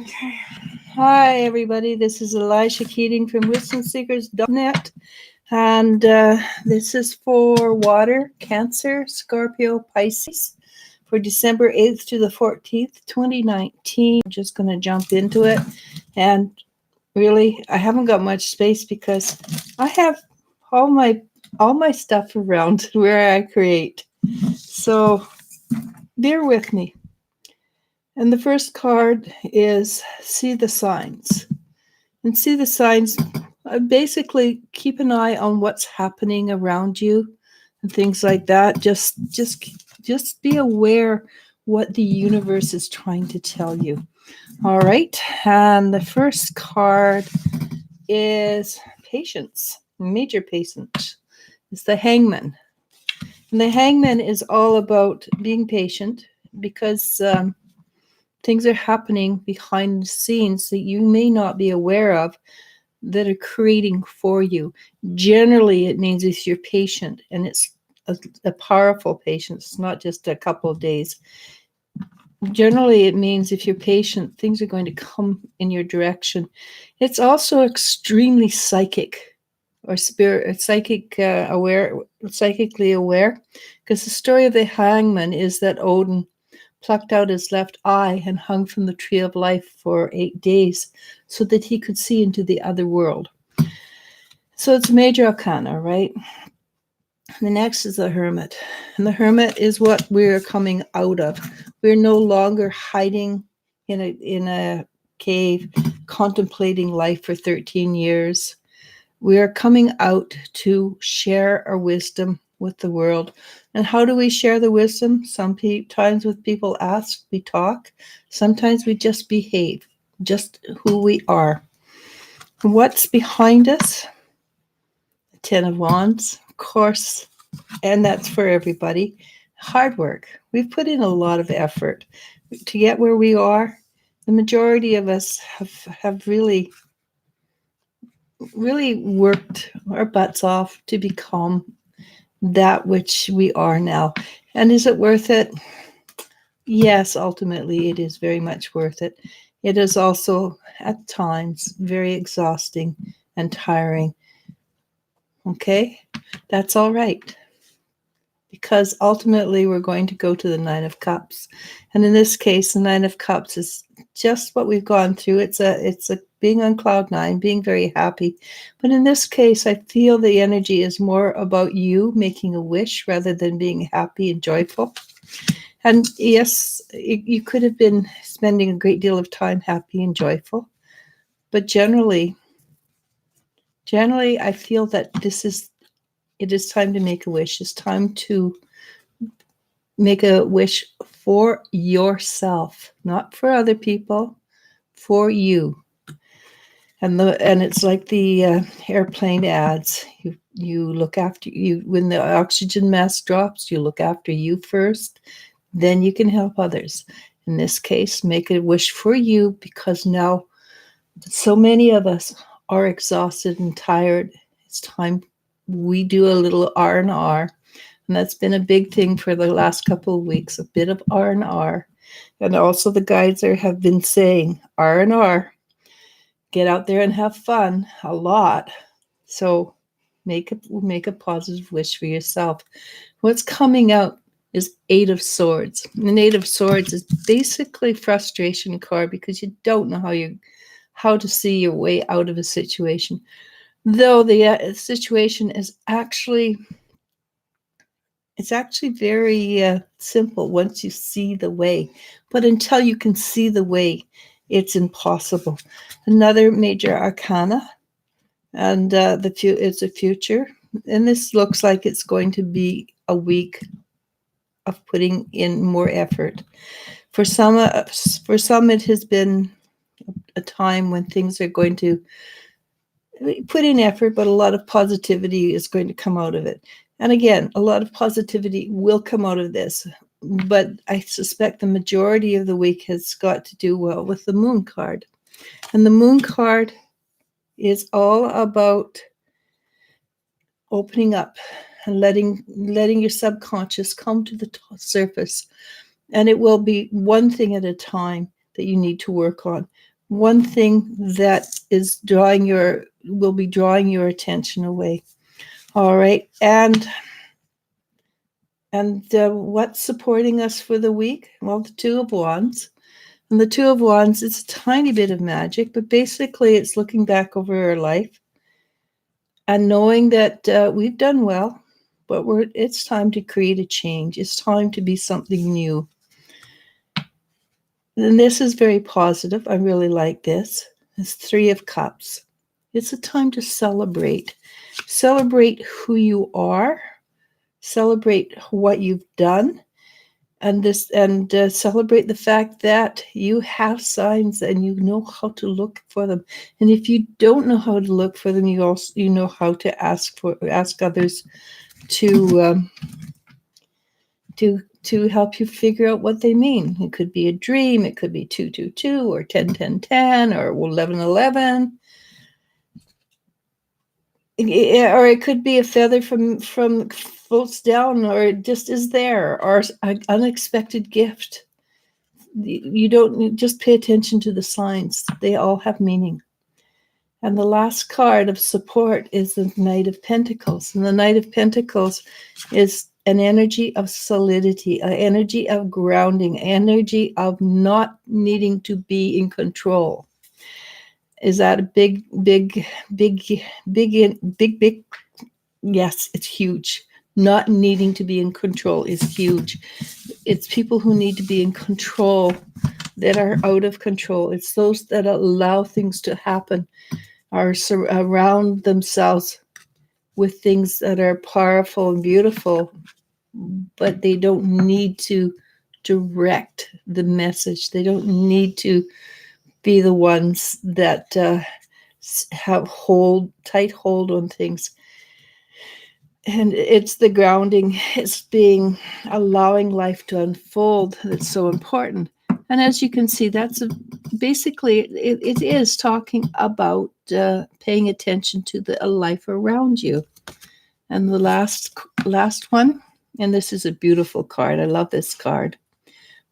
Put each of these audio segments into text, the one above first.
Okay. Hi, everybody. This is Eliz-sha from WisdomSeekers.net. And this is for water, Cancer, Scorpio, Pisces for December 8th to the 14th, 2019. I'm just going to jump into it. And really, I haven't got much space because I have all my stuff around where I create. So bear with me. And the first card is see the signs. And see the signs, basically keep an eye on what's happening around you and things like that. Just be aware what the universe is trying to tell you. All right. And the first card is patience, major patience. It's the Hangman. And the Hangman is all about being patient because things are happening behind the scenes that you may not be aware of that are creating for you. Generally, it means if you're patient, and it's a powerful patience, it's not just a couple of days. Generally, it means if you're patient, things are going to come in your direction. It's also extremely psychic or psychically aware, because the story of the Hangman is that Odin plucked out his left eye and hung from the tree of life for 8 days so that he could see into the other world. So it's major arcana, right? The next is the Hermit. And the Hermit is what we're coming out of. We're no longer hiding in a cave, contemplating life for 13 years. We are coming out to share our wisdom with the world. And how do we share the wisdom? Sometimes with people ask, we talk. Sometimes we just behave, just who we are. What's behind us? The Ten of Wands, of course, and that's for everybody. Hard work. We've put in a lot of effort to get where we are. The majority of us have really worked our butts off to become that which we are now. And is it worth it? Yes, ultimately it is very much worth it. It is also at times very exhausting and tiring. Okay, that's all right. Because ultimately we're going to go to the Nine of Cups. And in this case, the Nine of Cups is just what we've gone through. It's a being on cloud nine, being very happy. But in this case, I feel the energy is more about you making a wish rather than being happy and joyful. And yes, you could have been spending a great deal of time happy and joyful. But generally, I feel that it is time to make a wish. It's time to make a wish for yourself, not for other people, for you. And it's like the airplane ads. You look after you when the oxygen mask drops. You look after you first, then you can help others. In this case, make a wish for you because now so many of us are exhausted and tired. It's time we do a little R&R. And that's been a big thing for the last couple of weeks, a bit of R&R. And also the guides have been saying R&R. Get out there and have fun a lot. So make a positive wish for yourself. What's coming out is Eight of Swords. And Eight of Swords is basically frustration card because you don't know how to see your way out of a situation. Though the situation is actually very simple once you see the way. But until you can see the way, it's impossible. Another major arcana, and it's a future. And this looks like it's going to be a week of putting in more effort. For some, it has been a time when things are going to put in effort, but a lot of positivity is going to come out of it. And again, a lot of positivity will come out of this, but I suspect the majority of the week has got to do well with the Moon card. And the Moon card is all about opening up and letting your subconscious come to the surface. And it will be one thing at a time. that you need to work on. One thing that will be drawing your attention away. All right. And what's supporting us for the week? Well, the Two of Wands. And the Two of Wands, it's a tiny bit of magic, but basically it's looking back over our life and knowing that we've done well, but it's time to create a change. It's time to be something new. And this is very positive. I really like this. It's Three of Cups. It's a time to celebrate. Celebrate who you are. Celebrate what you've done. And celebrate the fact that you have signs and you know how to look for them. And if you don't know how to look for them, you know how to ask others to help you figure out what they mean. It could be a dream, it could be 222 or 1010 or 1111. Or it could be a feather from floats down, or it just is there, or an unexpected gift. You don't just pay attention to the signs. They all have meaning. And the last card of support is the Knight of Pentacles. And the Knight of Pentacles is an energy of solidity, an energy of grounding, energy of not needing to be in control. Is that a big? Yes, it's huge. Not needing to be in control is huge. It's people who need to be in control that are out of control. It's those that allow things to happen, are surround themselves with things that are powerful and beautiful, but they don't need to direct the message. They don't need to be the ones that have tight hold on things. And it's the grounding, it's allowing life to unfold that's so important. And as you can see, basically it is talking about paying attention to the life around you. And the last one, and this is a beautiful card. I love this card,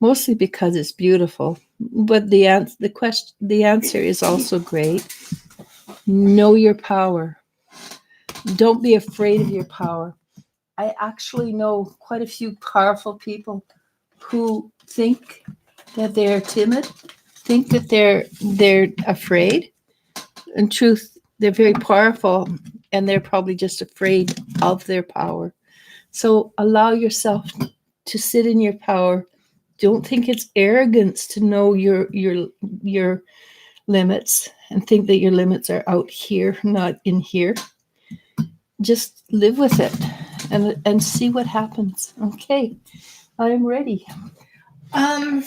mostly because it's beautiful. But the answer is also great. Know your power. Don't be afraid of your power. I actually know quite a few powerful people who think that they're timid, think that they're afraid. In truth, they're very powerful, and they're probably just afraid of their power. So allow yourself to sit in your power. Don't think it's arrogance to know your limits and think that your limits are out here, not in here. Just live with it and see what happens. Okay, I am ready.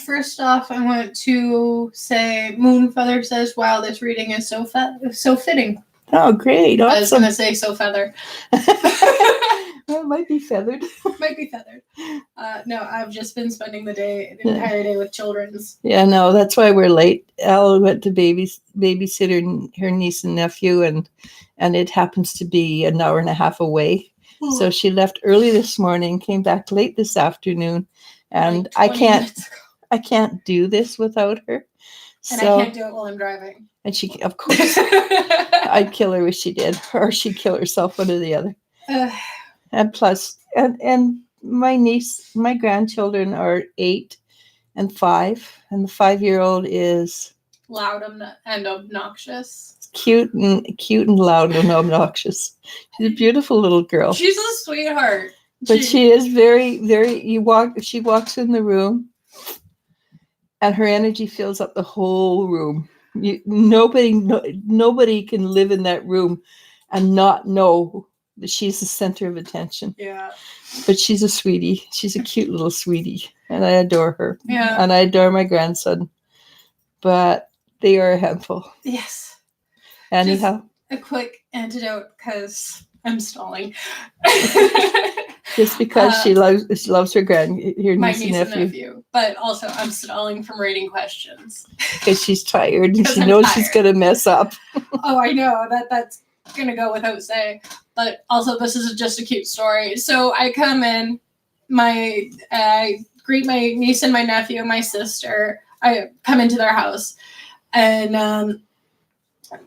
First off, I want to say Moonfeather says, wow, this reading is so fitting. Oh, great. Awesome. I was going to say so feather. Well, it might be feathered. Might be feathered. No, I've just been spending the entire day with children's. Yeah, no, that's why we're late. Elle went to babysit her niece and nephew, and it happens to be an hour and a half away. Ooh. So she left early this morning, came back late this afternoon, and like I can't do this without her. And I can't do it while I'm driving. And she, of course, I'd kill her if she did, or she'd kill herself, one or the other. And plus, and my grandchildren are 8 and 5, and the 5-year-old is loud and obnoxious. Cute and loud and obnoxious. She's a beautiful little girl. She's a sweetheart. But she is very, very. She walks in the room, and her energy fills up the whole room. Nobody can live in that room and not know that she's the center of attention. Yeah. But she's a sweetie. She's a cute little sweetie, and I adore her. Yeah. And I adore my grandson. But they are a handful. Yes. Anyhow. Just a quick antidote, because I'm stalling. Just because she loves her niece and nephew. But also I'm stalling from reading questions. Because she's tired and she knows she's going to mess up. Oh, I know. That's going to go without saying. But also this is just a cute story. So I come in, I greet my niece and my nephew and my sister. I come into their house, and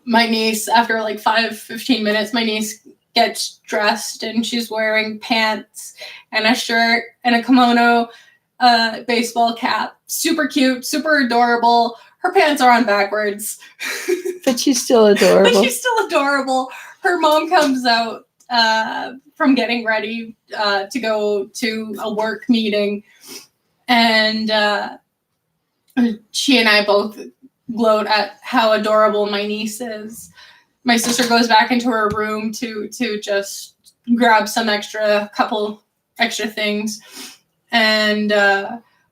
my niece, after like 15 minutes, my niece gets dressed and she's wearing pants and a shirt and a kimono, baseball cap. Super cute, super adorable. Her pants are on backwards. But she's still adorable. But she's still adorable. Her mom comes out from getting ready to go to a work meeting, and she and I both gloat at how adorable my niece is. My sister goes back into her room to just grab couple extra things, and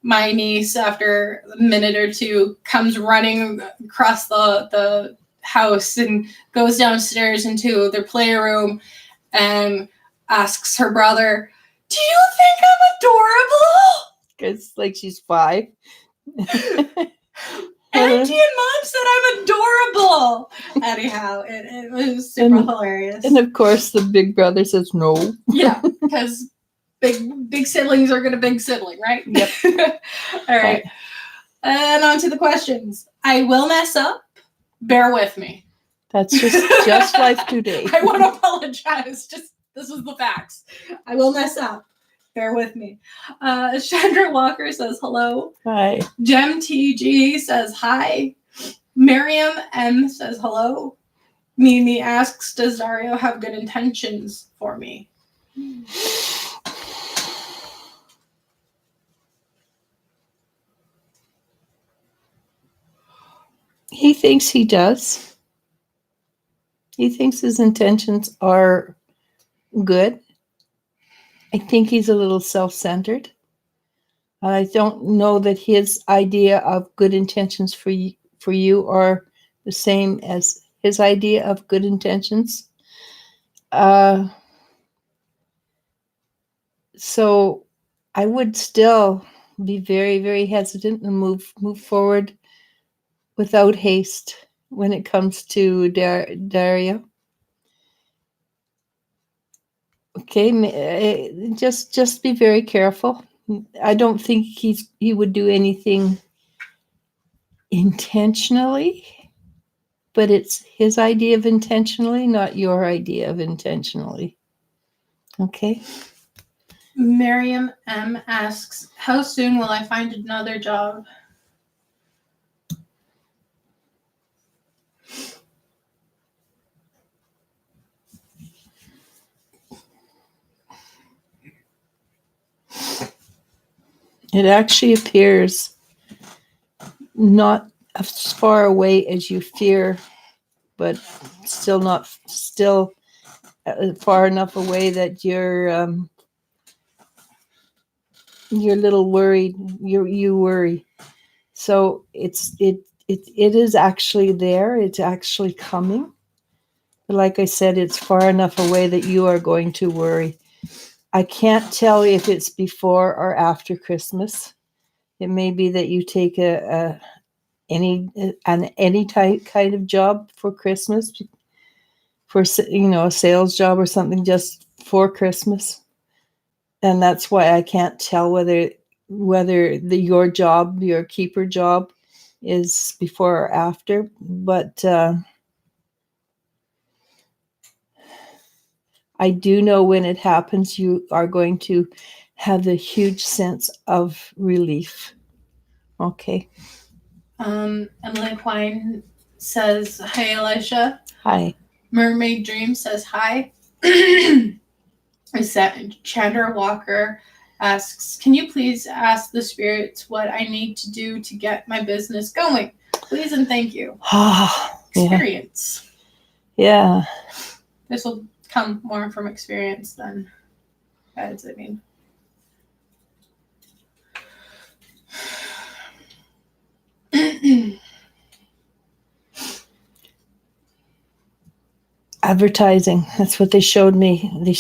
my niece, after a minute or two, comes running across the house and goes downstairs into their playroom and asks her brother, "Do you think I'm adorable?" It's like she's 5. Auntie and Mom said I'm adorable. Anyhow, it was super hilarious. And of course, the big brother says no. Yeah, because big siblings are gonna big sibling, right? Yep. All right. And on to the questions. I will mess up. Bear with me. That's just like today. I want to apologize. This was the facts. I will mess up. Bear with me. Chandra Walker says hello. Hi. Jem TG says hi. Miriam M says hello. Mimi asks, does Dario have good intentions for me? He thinks he does. He thinks his intentions are good. I think he's a little self-centered. I don't know that his idea of good intentions for you are the same as his idea of good intentions. So I would still be very, very hesitant and move forward without haste when it comes to Dario. Okay, just be very careful. I don't think he would do anything intentionally, but it's his idea of intentionally, not your idea of intentionally. Okay. Miriam M asks, how soon will I find another job? It actually appears not as far away as you fear, but still far enough away that you're a little worried. You worry. So it is actually there. It's actually coming. But like I said, it's far enough away that you are going to worry. I can't tell if it's before or after Christmas. It may be that you take any type kind of job for Christmas, for a sales job or something just for Christmas, and that's why I can't tell whether your job, your keeper job, is before or after. But I do know when it happens, you are going to have a huge sense of relief. Okay. Emily Quine says, hi, Eliz-sha. Hi. Mermaid Dream says, hi. Chandra Walker asks, can you please ask the spirits what I need to do to get my business going? Please and thank you. Experience. Yeah. This will come more from experience than guides, I mean. Advertising. That's what they showed me. They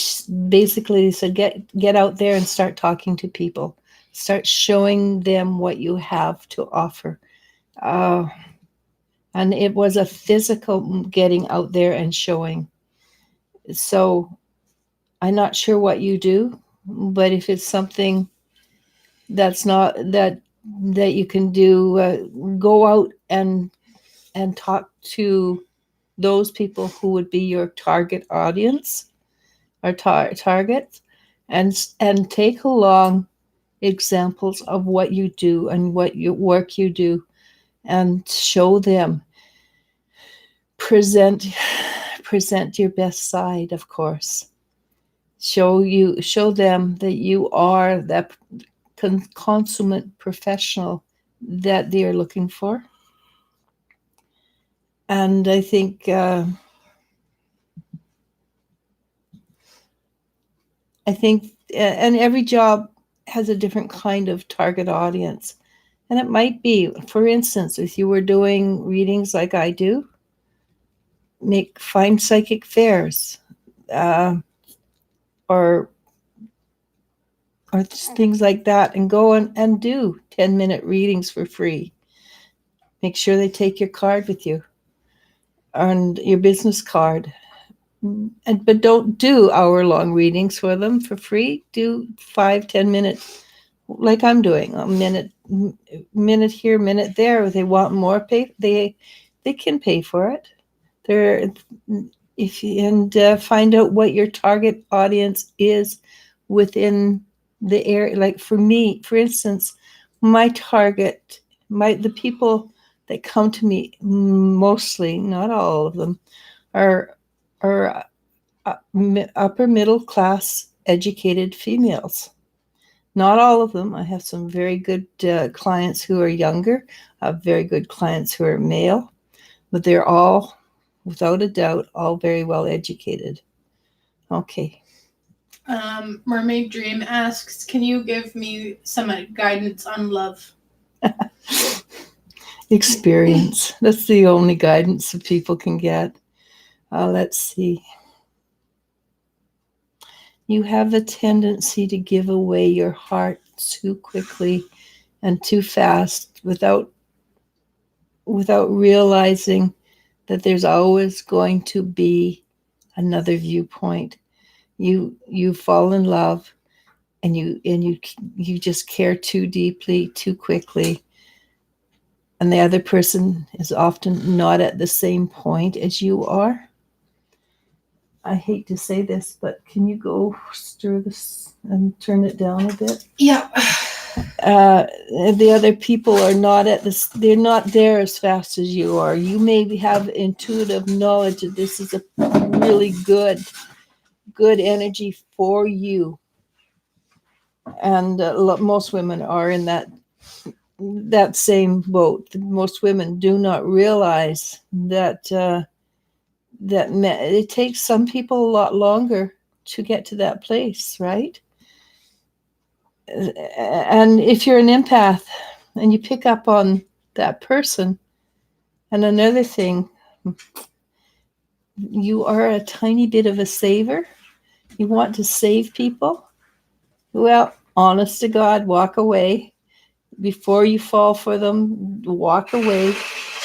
basically said, get out there and start talking to people. Start showing them what you have to offer. And it was a physical getting out there and showing. So I'm not sure what you do, but if it's something that that you can do. Go out and talk to those people who would be your target audience or targets, and take along examples of what you do and what you work you do, and show them. Present your best side, of course. Show them that you are that consummate professional that they are looking for. And I think and every job has a different kind of target audience. And it might be, for instance, if you were doing readings like I do, find psychic fairs, or things like that, and go and do 10-minute readings for free. Make sure they take your card with you and your business card. But don't do hour-long readings for them for free. Do 5-10 minutes, like I'm doing, a minute here, minute there. If they want more, they can pay for it. Find out what your target audience is within the area. Like for me, for instance, my target, the people that come to me, mostly, not all of them, are upper middle class educated females. Not all of them. I have some very good clients who are younger. I have very good clients who are male, but they're all, without a doubt, all very well educated. Okay. Mermaid Dream asks, can you give me some guidance on love? Experience. That's the only guidance that people can get. Let's see. You have a tendency to give away your heart too quickly and too fast without realizing that there's always going to be another viewpoint. You fall in love, and you just care too deeply, too quickly, and the other person is often not at the same point as you are. I hate to say this, but can you go stir this and turn it down a bit? Yeah. The other people are not they're not there as fast as you are. You may have intuitive knowledge that this is a really good energy for you. And most women are in that same boat. Most women do not realize that it takes some people a lot longer to get to that place, right? And if you're an empath and you pick up on that person, and another thing, you are a tiny bit of a saver. You want to save people. Well, honest to God, walk away. Before you fall for them, walk away.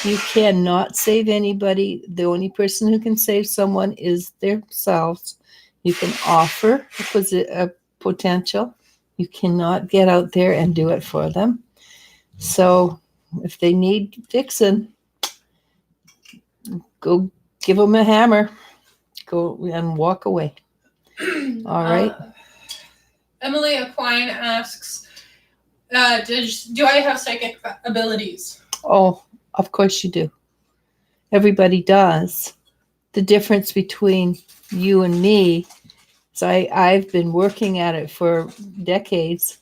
You cannot save anybody. The only person who can save someone is themselves. You can offer a potential. You cannot get out there and do it for them. So if they need fixing, go give them a hammer. Go and walk away. All right. Emily Aquine asks, do I have psychic abilities? Oh, of course you do. Everybody does. The difference between you and me is I've been working at it for decades,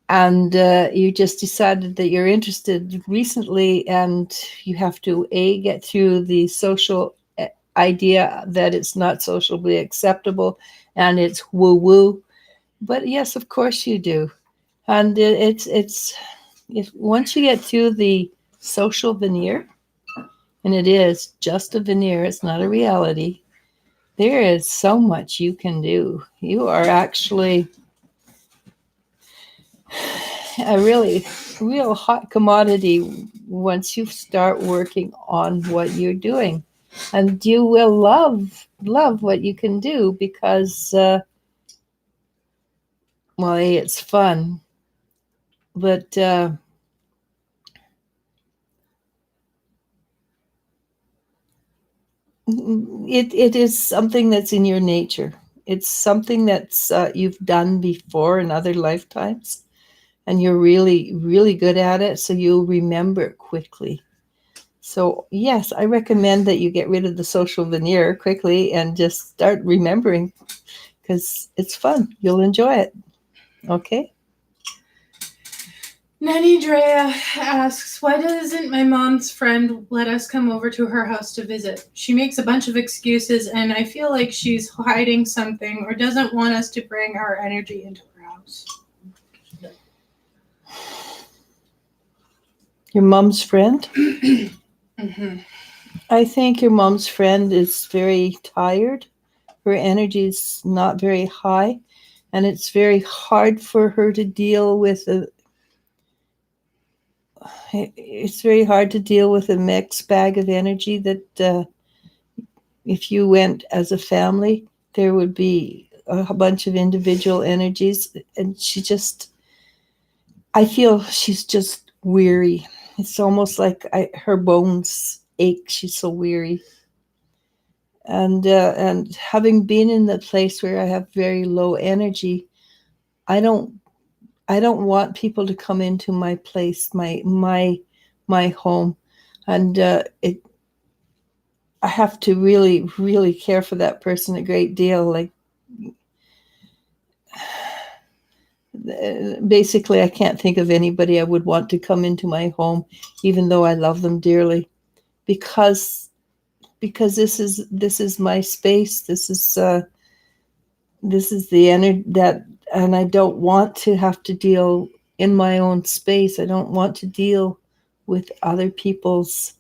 and you just decided that you're interested recently, and you have to get through the social idea that it's not socially acceptable and it's woo-woo. But yes, of course you do. And it's once you get through the social veneer, and it is just a veneer, it's not a reality, there is so much you can do. You are actually a really real hot commodity once you start working on what you're doing. And you will love what you can do because, well, A, it's fun. But it is something that's in your nature. It's something that's you've done before in other lifetimes, and you're really, really good at it, so you'll remember it quickly. So, yes, I recommend that you get rid of the social veneer quickly and just start remembering, because it's fun. You'll enjoy it. Okay? Nanny Drea asks, why doesn't my mom's friend let us come over to her house to visit? She makes a bunch of excuses, and I feel like she's hiding something or doesn't want us to bring our energy into her house. Your mom's friend? Mm-hmm. I think your mom's friend is very tired. Her energy is not very high, and it's very hard for her to deal with it's very hard to deal with a mixed bag of energy that if you went as a family, there would be a bunch of individual energies, and I feel she's just weary. It's almost like her bones ache. She's so weary. And having been in the place where I have very low energy, I don't I don't want people to come into my place, my home, and I have to really, really care for that person a great deal. Like, basically, I can't think of anybody I would want to come into my home, even though I love them dearly, because this is my space. This is the energy that, and I don't want to have to deal in my own space. I don't want to deal with other people's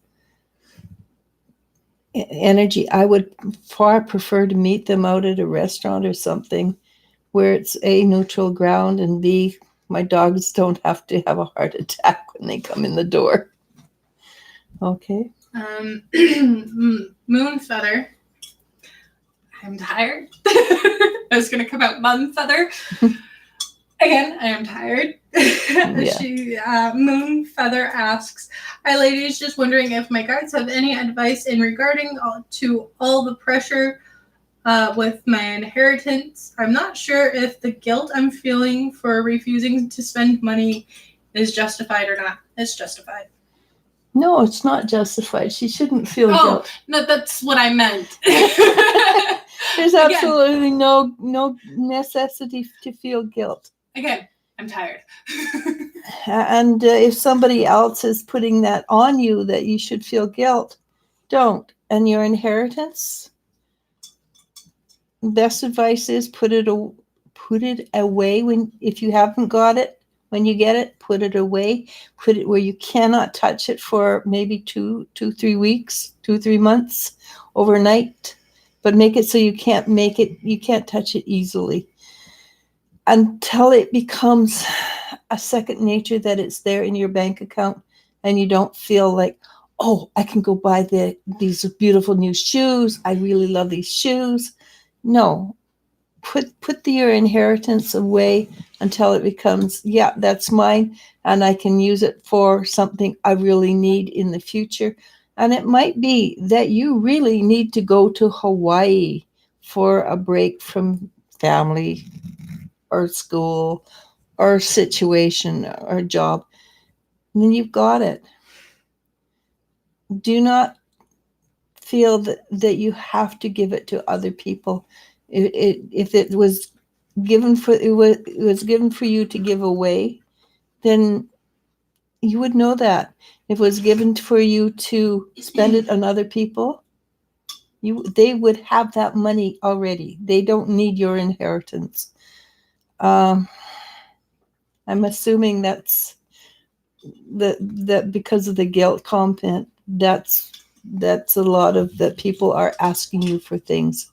energy. I would far prefer to meet them out at a restaurant or something where it's A, neutral ground, and B, my dogs don't have to have a heart attack when they come in the door. Okay. Moon Feather. I'm tired. I was going to come out Moon Feather. Again, I am tired. Yeah. Moon Feather asks, hi ladies, just wondering if my guides have any advice in regarding to all the pressure with my inheritance. I'm not sure if the guilt I'm feeling for refusing to spend money is justified or not. It's justified. No, it's not justified. She shouldn't feel guilt. No, that's what I meant. There's absolutely no necessity to feel guilt. Again, I'm tired. And if somebody else is putting that on you that you should feel guilt, don't. And your inheritance, best advice is put it away if you haven't got it. When you get it, put it away. Put it where you cannot touch it for maybe 3 weeks, 3 months, overnight. But make it so you can't touch it easily until it becomes a second nature, that it's there in your bank account and you don't feel like, oh, I can go buy these beautiful new shoes. I really love these shoes. No, put your inheritance away until it becomes, yeah, that's mine, and I can use it for something I really need in the future. And it might be that you really need to go to Hawaii for a break from family or school or situation or job. And then you've got it. Do not feel that you have to give it to other people. If it was given for you to give away, then you would know that. If it was given for you to spend it on other people, they would have that money already. They don't need your inheritance. I'm assuming that's that because of the guilt comment. That's a lot of that people are asking you for things.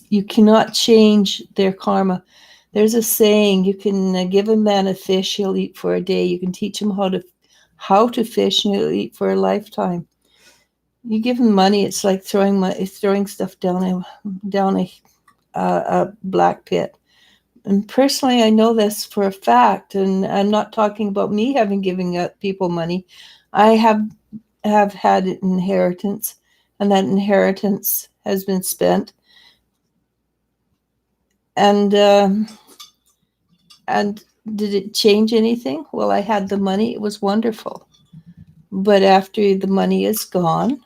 You cannot change their karma. There's a saying, you can give a man a fish, he'll eat for a day. You can teach him how to fish, and he'll eat for a lifetime. You give him money, it's like throwing stuff down a black pit. and personally, I know this for a fact, and I'm not talking about me having given people money. I have had an inheritance, and that inheritance has been spent, and did it change anything? Well, I had the money; it was wonderful. But after the money is gone,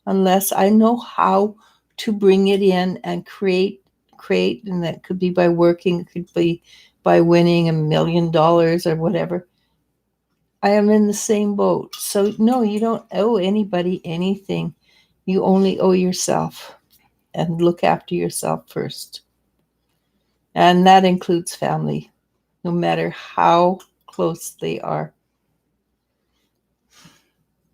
unless I know how to bring it in and create, and that could be by working, it could be by winning $1 million or whatever. I am in the same boat. So no, you don't owe anybody anything. You only owe yourself, and look after yourself first. And that includes family, no matter how close they are.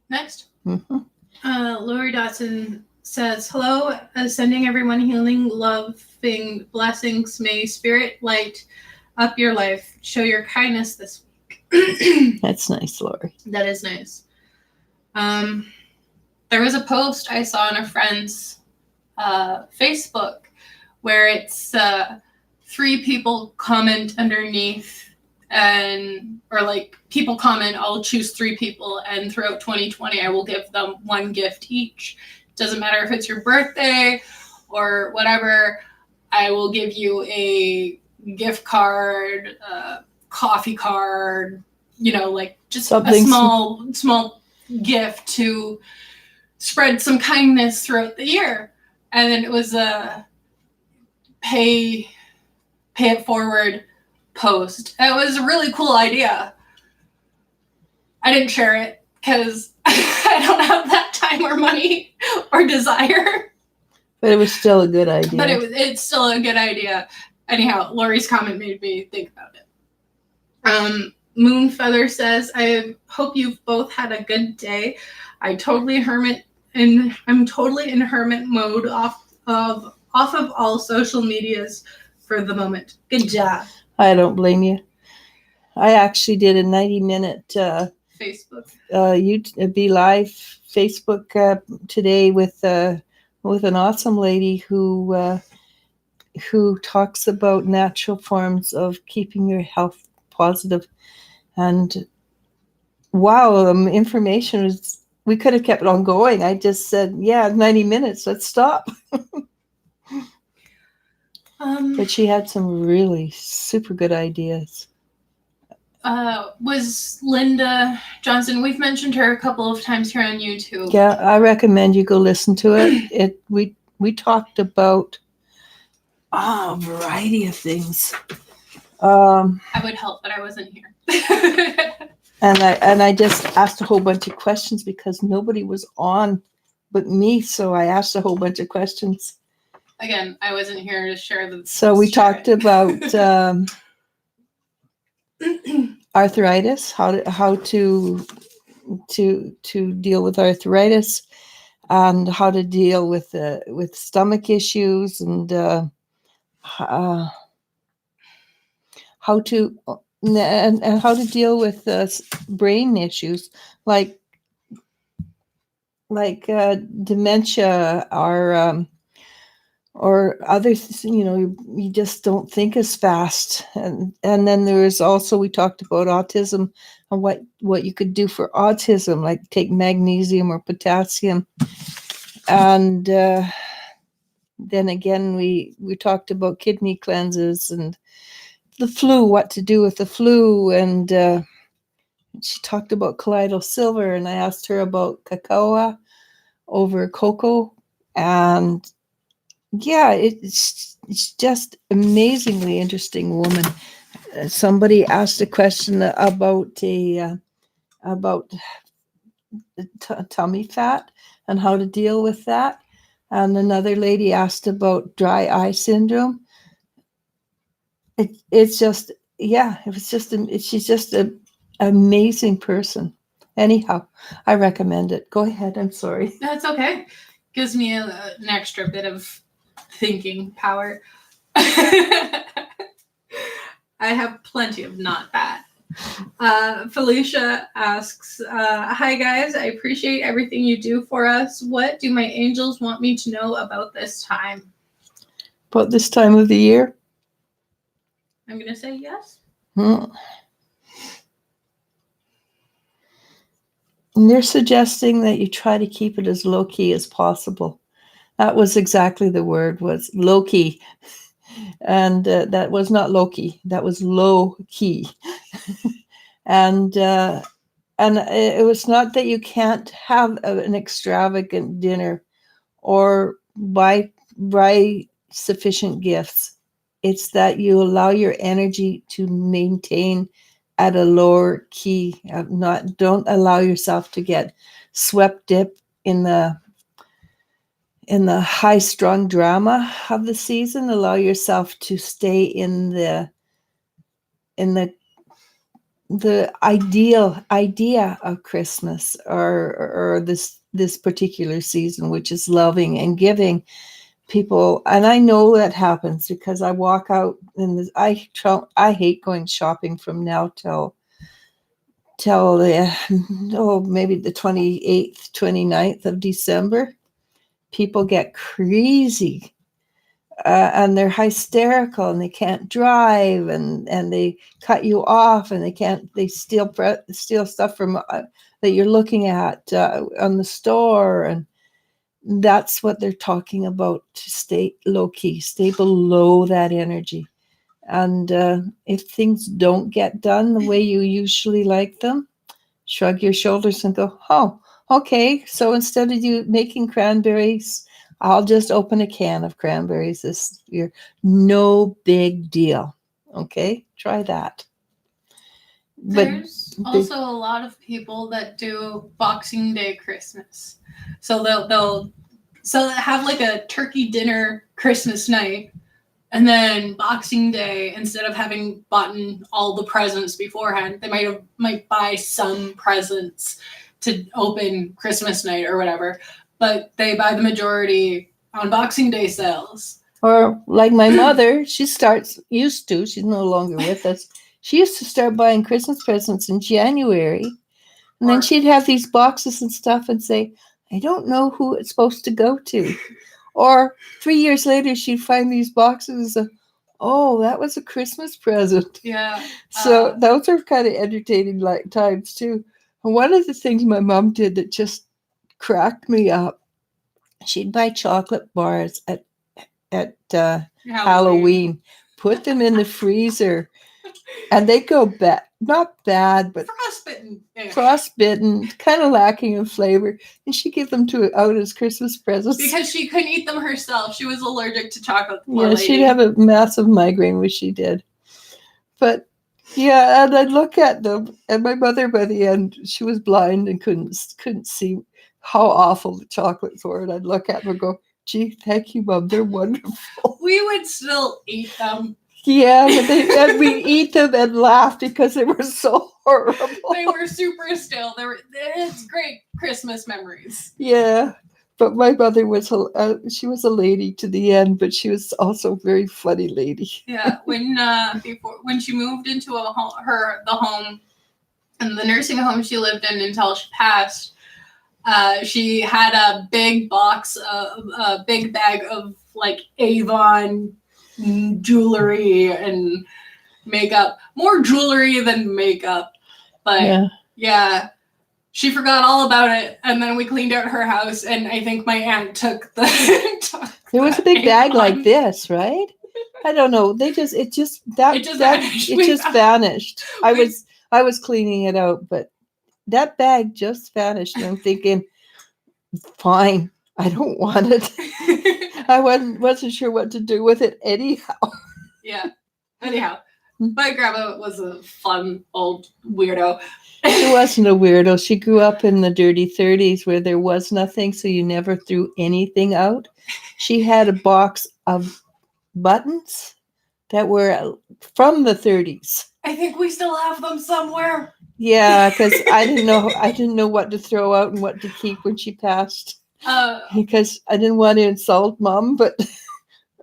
Next. Mhm. Lori Dotson says, hello, sending everyone healing, loving blessings. May spirit light up your life. Show your kindness this week. That's nice, Lori. That is nice. There was a post I saw on a friend's Facebook where it's 3 people comment underneath, or like people comment, I'll choose 3 people, and throughout 2020 I will give them 1 gift each. Doesn't matter if it's your birthday or whatever, I will give you a gift card, coffee card, like just something, a small gift to spread some kindness throughout the year. And then it was a pay it forward post. It was a really cool idea. I didn't share it because I don't have that time or money or desire. But it was still a good idea. But it's still a good idea. Anyhow, Lori's comment made me think about it. Moonfeather says, I hope you've both had a good day. I'm totally in hermit mode off of all social medias for the moment. Good job. I don't blame you. I actually did a 90-minute Facebook Be Live Facebook today with an awesome lady who talks about natural forms of keeping your health positive. And wow, information was. We could have kept on going. I just said, yeah, 90 minutes. Let's stop. But she had some really super good ideas. Was Linda Johnson? We've mentioned her a couple of times here on YouTube. Yeah, I recommend you go listen to it. We talked about a variety of things. I would help, but I wasn't here. And I just asked a whole bunch of questions because nobody was on but me, so I asked a whole bunch of questions. Again, I wasn't here to share the. So we talked about arthritis, how to deal with arthritis, and how to deal with stomach issues, and how to deal with brain issues like dementia or others. You just don't think as fast. And then there was also, we talked about autism and what you could do for autism, like take magnesium or potassium. And then again, we talked about kidney cleanses and the flu, what to do with the flu. And she talked about colloidal silver, and I asked her about cacao over cocoa. And yeah, it's just amazingly interesting woman. Somebody asked a question about tummy fat and how to deal with that, and another lady asked about dry eye syndrome. She's just an amazing person. Anyhow, I recommend it. Go ahead. I'm sorry. That's okay. Gives me an extra bit of thinking power. I have plenty of not that. Felicia asks, hi guys, I appreciate everything you do for us. What do my angels want me to know about this time? About this time of the year? I'm going to say yes. And they're suggesting that you try to keep it as low key as possible. That was exactly the word, was low key. And that was not Loki. That was low key. and it was not that you can't have an extravagant dinner or buy sufficient gifts. It's that you allow your energy to maintain at a lower key. Don't allow yourself to get swept up in the high strung drama of the season. Allow yourself to stay in the ideal idea of Christmas or this particular season, which is loving and giving people. And I know that happens because I walk out and I hate going shopping from now till maybe the 28th, 29th of December. People get crazy. And they're hysterical and they can't drive and they cut you off and they steal stuff from that you're looking at on the store. And that's what they're talking about, to stay low key, stay below that energy. And if things don't get done the way you usually like them, shrug your shoulders and go, oh, okay. So instead of you making cranberries, I'll just open a can of cranberries this year. No big deal. Okay, try that. There's also a lot of people that do Boxing Day Christmas. So they'll have like a turkey dinner Christmas night, and then Boxing Day, instead of having bought all the presents beforehand, they might buy some presents to open Christmas night or whatever. But they buy the majority on Boxing Day sales. Or like my mother, she's no longer with us. She used to start buying Christmas presents in January. And then she'd have these boxes and stuff and say, I don't know who it's supposed to go to. Or 3 years later, she'd find these boxes of, oh, that was a Christmas present. Yeah. So those are kind of entertaining times too. And one of the things my mom did that just cracked me up, she'd buy chocolate bars at Halloween, put them in the freezer, and they go bad. Not bad, but frostbitten, kind of lacking in flavor. And she gave them out as Christmas presents. Because she couldn't eat them herself. She was allergic to chocolate. Yeah, she'd have a massive migraine, which she did. But yeah, and I'd look at them, and my mother, by the end, she was blind and couldn't see how awful the chocolates were. And I'd look at them and go, gee, thank you, Mom. They're wonderful. We would still eat them. Yeah, but we'd eat them and laugh because they were so horrible. They were super stale. It's great Christmas memories. Yeah, but my mother she was a lady to the end, but she was also a very funny lady. Yeah, when she moved into the home and the nursing home she lived in until she passed, she had a big big bag of like Avon jewelry and makeup, more jewelry than makeup, but yeah, she forgot all about it, and then we cleaned out her house, and I think my aunt took there was a big bag like this, right? I don't know, it just vanished. I was cleaning it out, but that bag just vanished, and I'm thinking, fine, I don't want it. I wasn't sure what to do with it anyhow. Yeah. Anyhow, my grandma was a fun old weirdo. She wasn't a weirdo. She grew up in the dirty 30s where there was nothing, so you never threw anything out. She had a box of buttons that were from the 30s. I think we still have them somewhere. Yeah, because I didn't know what to throw out and what to keep when she passed. Because I didn't want to insult Mom, but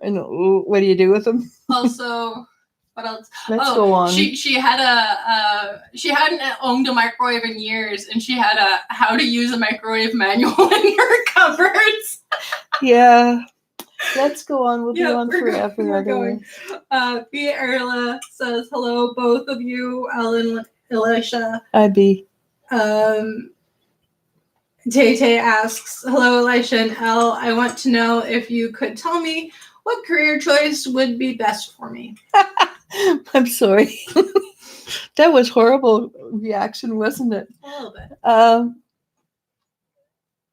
I know, what do you do with them? Also, what else? Let's go on. She hadn't owned a microwave in years, and she had a how to use a microwave manual in her cupboards. Yeah, Let's go on. We'll be Yeah, on forever. we're going. otherwise. Bea Erla says, hello, both of you, Ellen, Eliz-sha. I be. Tay asks, hello, Elisha and Elle. I want to know if you could tell me what career choice would be best for me. I'm sorry. That was horrible reaction, wasn't it? A little bit.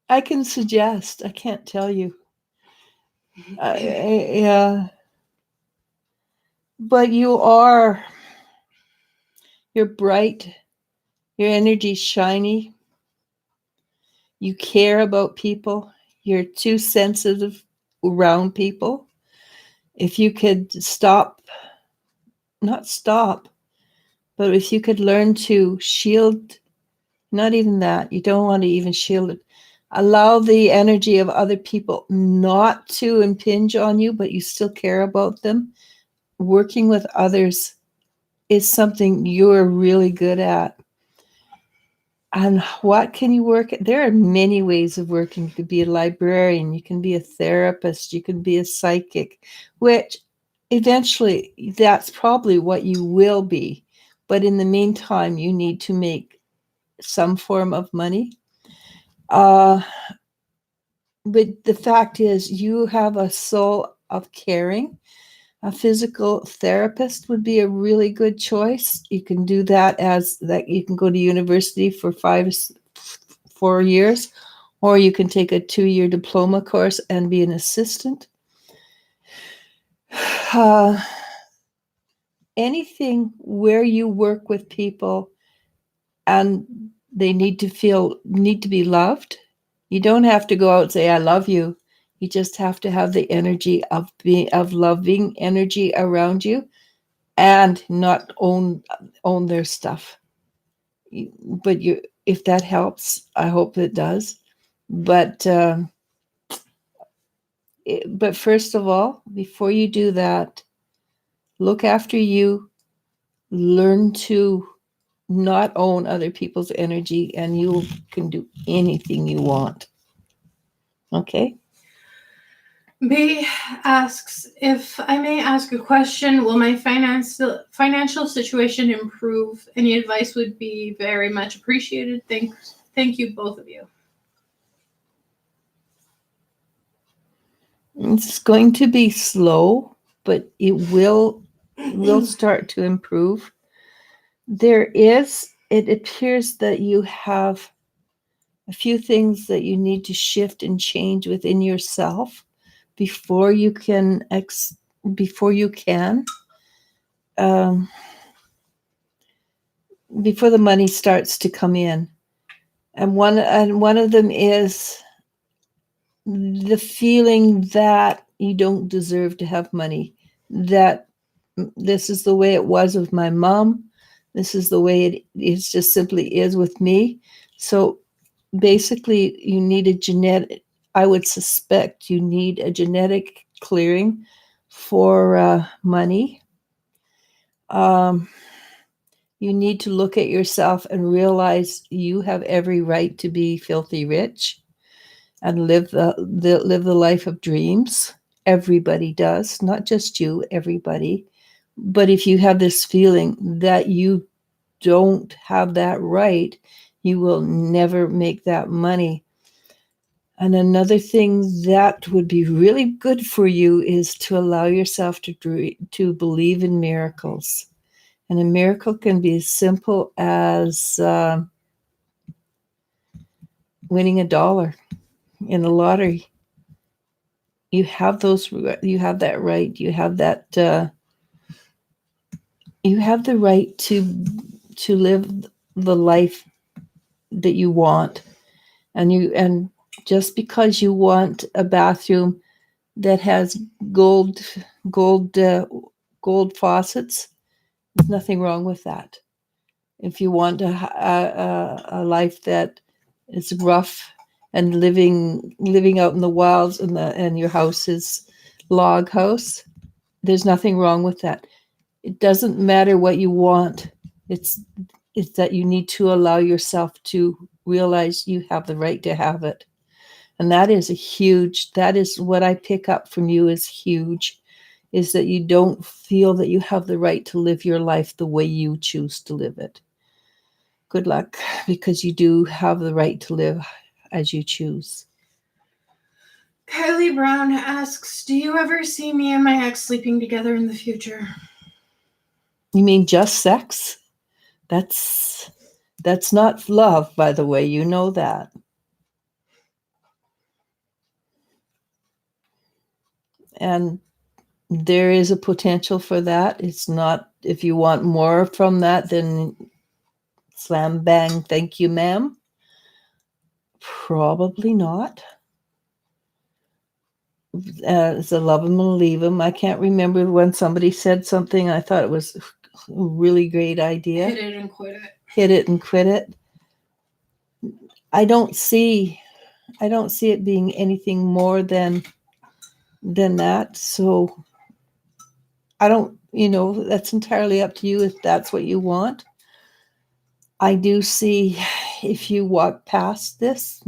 I can suggest. I can't tell you. Yeah. But you're bright. Your energy's shiny. You care about people. You're too sensitive around people. If you could not stop, but if you could learn to shield, not even that, you don't want to even shield it. Allow the energy of other people not to impinge on you, but you still care about them. Working with others is something you're really good at. And what can you work at? There are many ways of working. You could be a librarian, you can be a therapist, you can be a psychic, which eventually that's probably what you will be. But in the meantime, you need to make some form of money. But the fact is, you have a soul of caring. A physical therapist would be a really good choice. You can do that you can go to university for 4 years, or you can take a 2-year diploma course and be an assistant. Anything where you work with people and they need to be loved. You don't have to go out and say, I love you. You just have to have the energy of loving energy around you and not own their stuff. But if that helps, I hope it does. But first of all, before you do that, look after you, learn to not own other people's energy, and you can do anything you want. Okay? B asks, if I may ask a question, will my financial situation improve? Any advice would be very much appreciated. Thank you, both of you. It's going to be slow, but it will start to improve. It appears that you have a few things that you need to shift and change within yourself before you can before the money starts to come in. And one of them is the feeling that you don't deserve to have money, that this is the way it was with my mom. This is the way it just simply is with me. So basically, you need I would suspect you need a genetic clearing for money. You need to look at yourself and realize you have every right to be filthy rich and live the life of dreams. Everybody does, not just you, everybody. But if you have this feeling that you don't have that right, you will never make that money. And another thing that would be really good for you is to allow yourself to believe in miracles. And a miracle can be as simple as winning $1 in the lottery. You have that right. You have that. You have the right to live the life that you want, and just because you want a bathroom that has gold faucets, there's nothing wrong with that. If you want a life that is rough and living out in the wilds and your house is log house, there's nothing wrong with that. It doesn't matter what you want. It's that you need to allow yourself to realize you have the right to have it. And that is that is what I pick up from you is huge, is that you don't feel that you have the right to live your life the way you choose to live it. Good luck, because you do have the right to live as you choose. Kylie Brown asks, do you ever see me and my ex sleeping together in the future? You mean just sex? That's not love, by the way. You know that. And there is a potential for that. It's not, if you want more from that, then slam bang, thank you, ma'am. Probably not. It's a love him and leave him. I can't remember when somebody said something. I thought it was a really great idea. Hit it and quit it. Hit it and quit it. I don't see it being anything more than that. So I don't, that's entirely up to you if that's what you want. I do see, if you walk past this,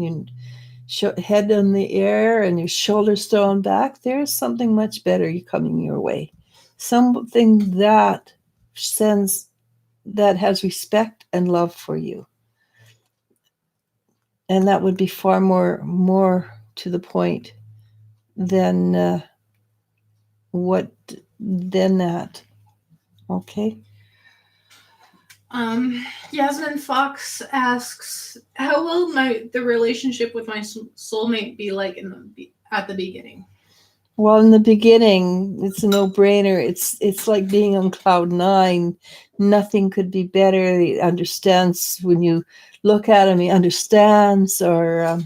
head in the air and your shoulders thrown back, there's something much better coming your way. Something that has respect and love for you. And that would be far more to the point than that. Okay. Yasmin Fox asks, how will the relationship with my soulmate be like at the beginning? Well, in the beginning, it's a no-brainer. It's like being on cloud nine. Nothing could be better. He understands when you look at him. He understands, or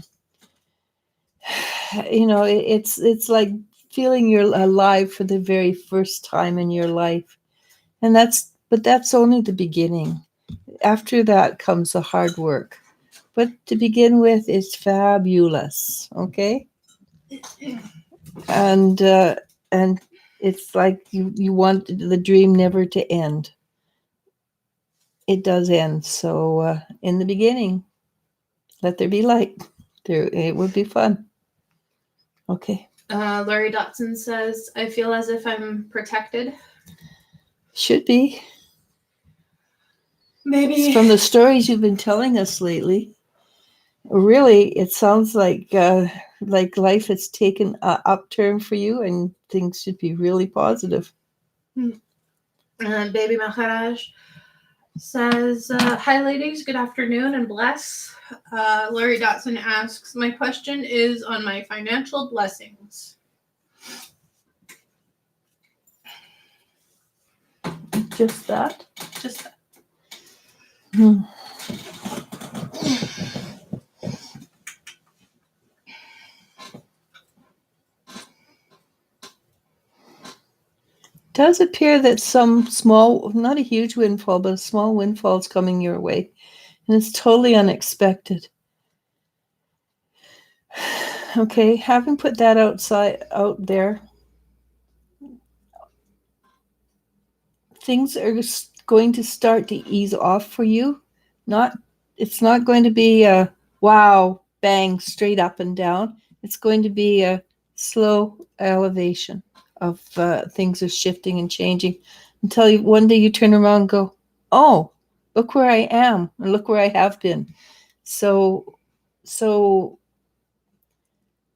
it's like feeling you're alive for the very first time in your life, and that's only the beginning. After that comes the hard work, but to begin with, it's fabulous. Okay. And it's like you want the dream never to end. It does end. So in the beginning, let there be light. It would be fun. Okay. Laurie Dotson says, I feel as if I'm protected. Should be. Maybe from the stories you've been telling us lately. Really, it sounds like life has taken an upturn for you, and things should be really positive. And Baby Maharaj says, hi ladies, good afternoon and bless. Laurie Dotson asks, my question is on my financial blessings. Just that? Just that. Does appear that some small, not a huge windfall, but a small windfall is coming your way. And it's totally unexpected. Okay, having put that out there, things are going to start to ease off for you. It's not going to be a wow, bang, straight up and down. It's going to be a slow elevation of things are shifting and changing until one day you turn around and go, oh, look where I am and look where I have been. So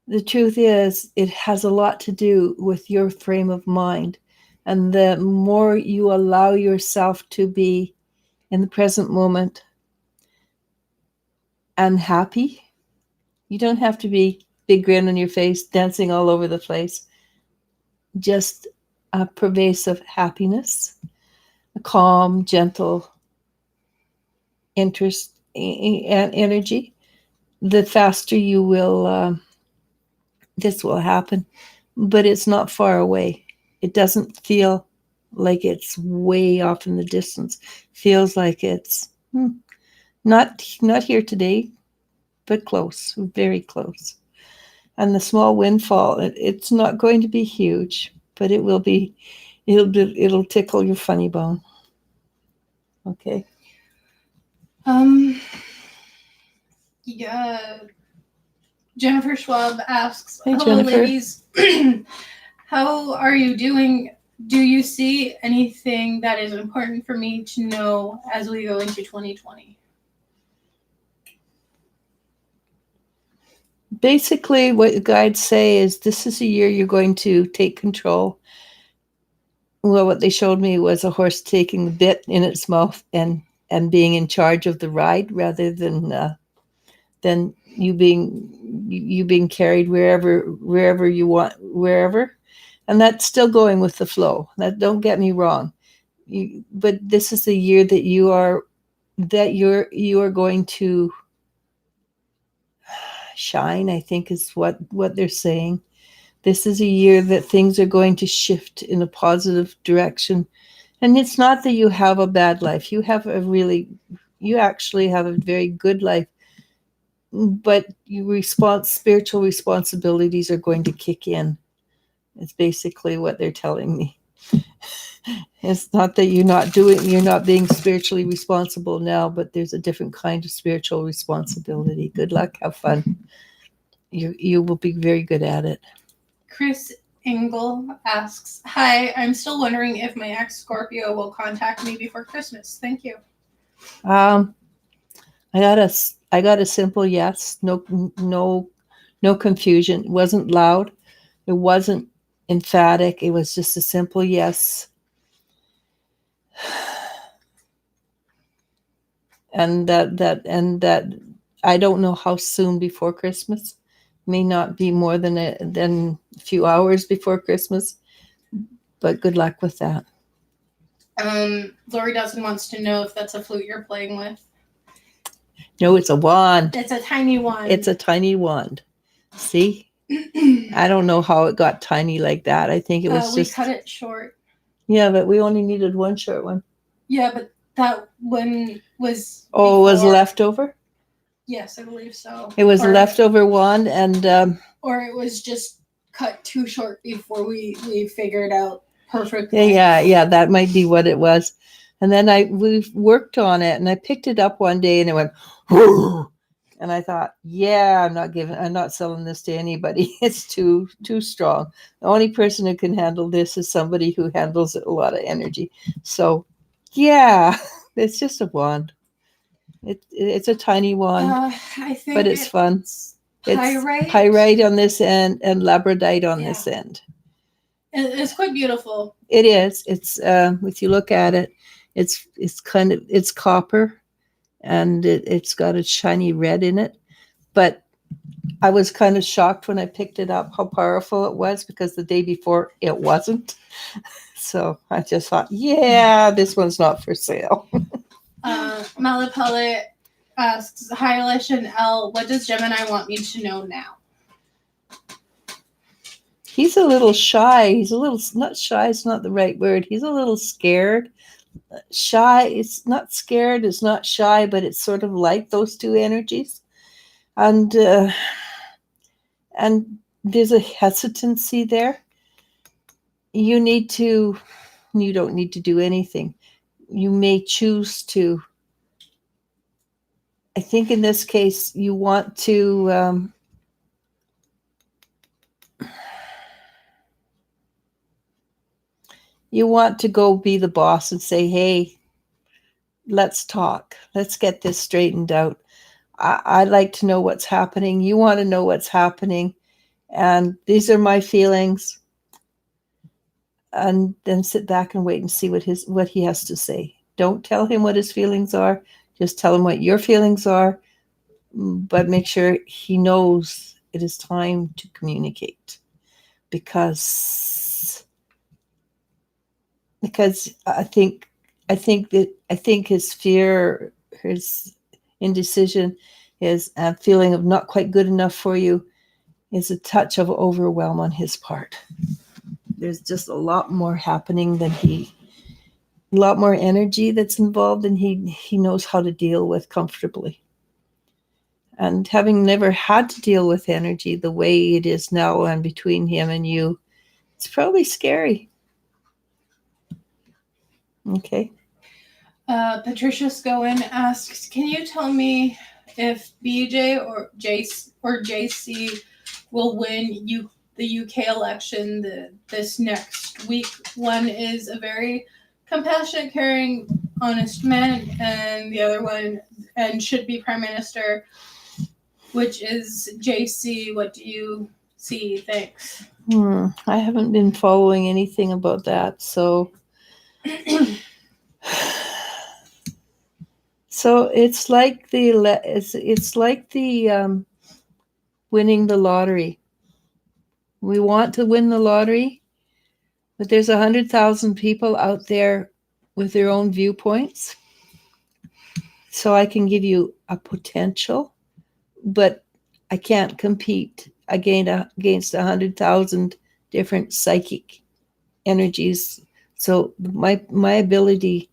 the truth is, it has a lot to do with your frame of mind. And the more you allow yourself to be in the present moment and happy, you don't have to be big grin on your face, dancing all over the place. Just a pervasive happiness, a calm, gentle interest and energy. The faster you will, this will happen, but it's not far away. It doesn't feel like it's way off in the distance. Feels like it's not here today, but close, very close. And the small windfall, it's not going to be huge, but it'll tickle your funny bone. Okay. Yeah. Jennifer Schwab asks, Hey, hello, Jennifer. ladies. How are you doing? Do you see anything that is important for me to know as we go into 2020? Basically, what the guides say is this is a year you're going to take control. Well, what they showed me was a horse taking the bit in its mouth and being in charge of the ride rather than you being carried wherever you want, wherever. And that's still going with the flow. That, don't get me wrong. But this is the year that you are going to shine, I think is what they're saying. This is a year that things are going to shift in a positive direction. And it's not that you have a bad life. You actually have a very good life. But spiritual responsibilities are going to kick in. It's basically what they're telling me. It's not that you're not being spiritually responsible now, but there's a different kind of spiritual responsibility. Good luck, have fun. You will be very good at it. Chris Engel asks, hi, I'm still wondering if my ex Scorpio will contact me before Christmas. Thank you. I got a simple yes. No confusion. It wasn't loud. It wasn't emphatic. It was just a simple yes. And that I don't know how soon before Christmas. May not be more than a few hours before Christmas. But good luck with that. Lori Dawson wants to know if that's a flute you're playing with. No, it's a wand. It's a tiny wand. It's a tiny wand. See? I don't know how it got tiny like that. I think it was we cut it short. Yeah, but we only needed one short one. Yeah, but that one was... Oh, it was leftover? Yes, I believe so. It was a leftover wand, and... or it was just cut too short before we figured out perfectly. Yeah, that might be what it was. And then we worked on it, and I picked it up one day, and it went... And I thought, yeah, I'm not selling this to anybody. It's too strong. The only person who can handle this is somebody who handles a lot of energy. So, yeah, it's just a wand. It's a tiny wand, I think, but it's fun. Pyrite? It's pyrite on this end and labradorite on this end. It's quite beautiful. It is. It's if you look at it, it's copper. And it's got a shiny red in it. But I was kind of shocked when I picked it up how powerful it was, because the day before it wasn't. So I just thought, yeah, this one's not for sale. Malapelle asks, hi, Eliz-sha and Elle, what does Gemini want me to know now? He's a little shy. He's a little, not shy, it's not the right word. He's a little scared. Shy, it's not scared, it's not shy, but it's sort of like those two energies. And there's a hesitancy there. You don't need to do anything. You may choose to. I think in this case, you want to go be the boss and say, hey, let's talk. Let's get this straightened out. I'd like to know what's happening. You want to know what's happening. And these are my feelings. And then sit back and wait and see what he has to say. Don't tell him what his feelings are. Just tell him what your feelings are. But make sure he knows it is time to communicate. Because I think his fear, his indecision, his feeling of not quite good enough for you is a touch of overwhelm on his part. There's just a lot more happening a lot more energy that's involved, and he knows how to deal with comfortably. And having never had to deal with energy the way it is now and between him and you, it's probably scary. Okay. Patricia Scowen asks, can you tell me if BJ or JC will win the UK election this next week. One is a very compassionate, caring, honest man, and the other one and should be Prime Minister, which is JC. What do you see? Thanks. I haven't been following anything about that, so it's like the winning the lottery. We want to win the lottery, but there's 100,000 people out there with their own viewpoints. So I can give you a potential, but I can't compete against 100,000 different psychic energies. So my ability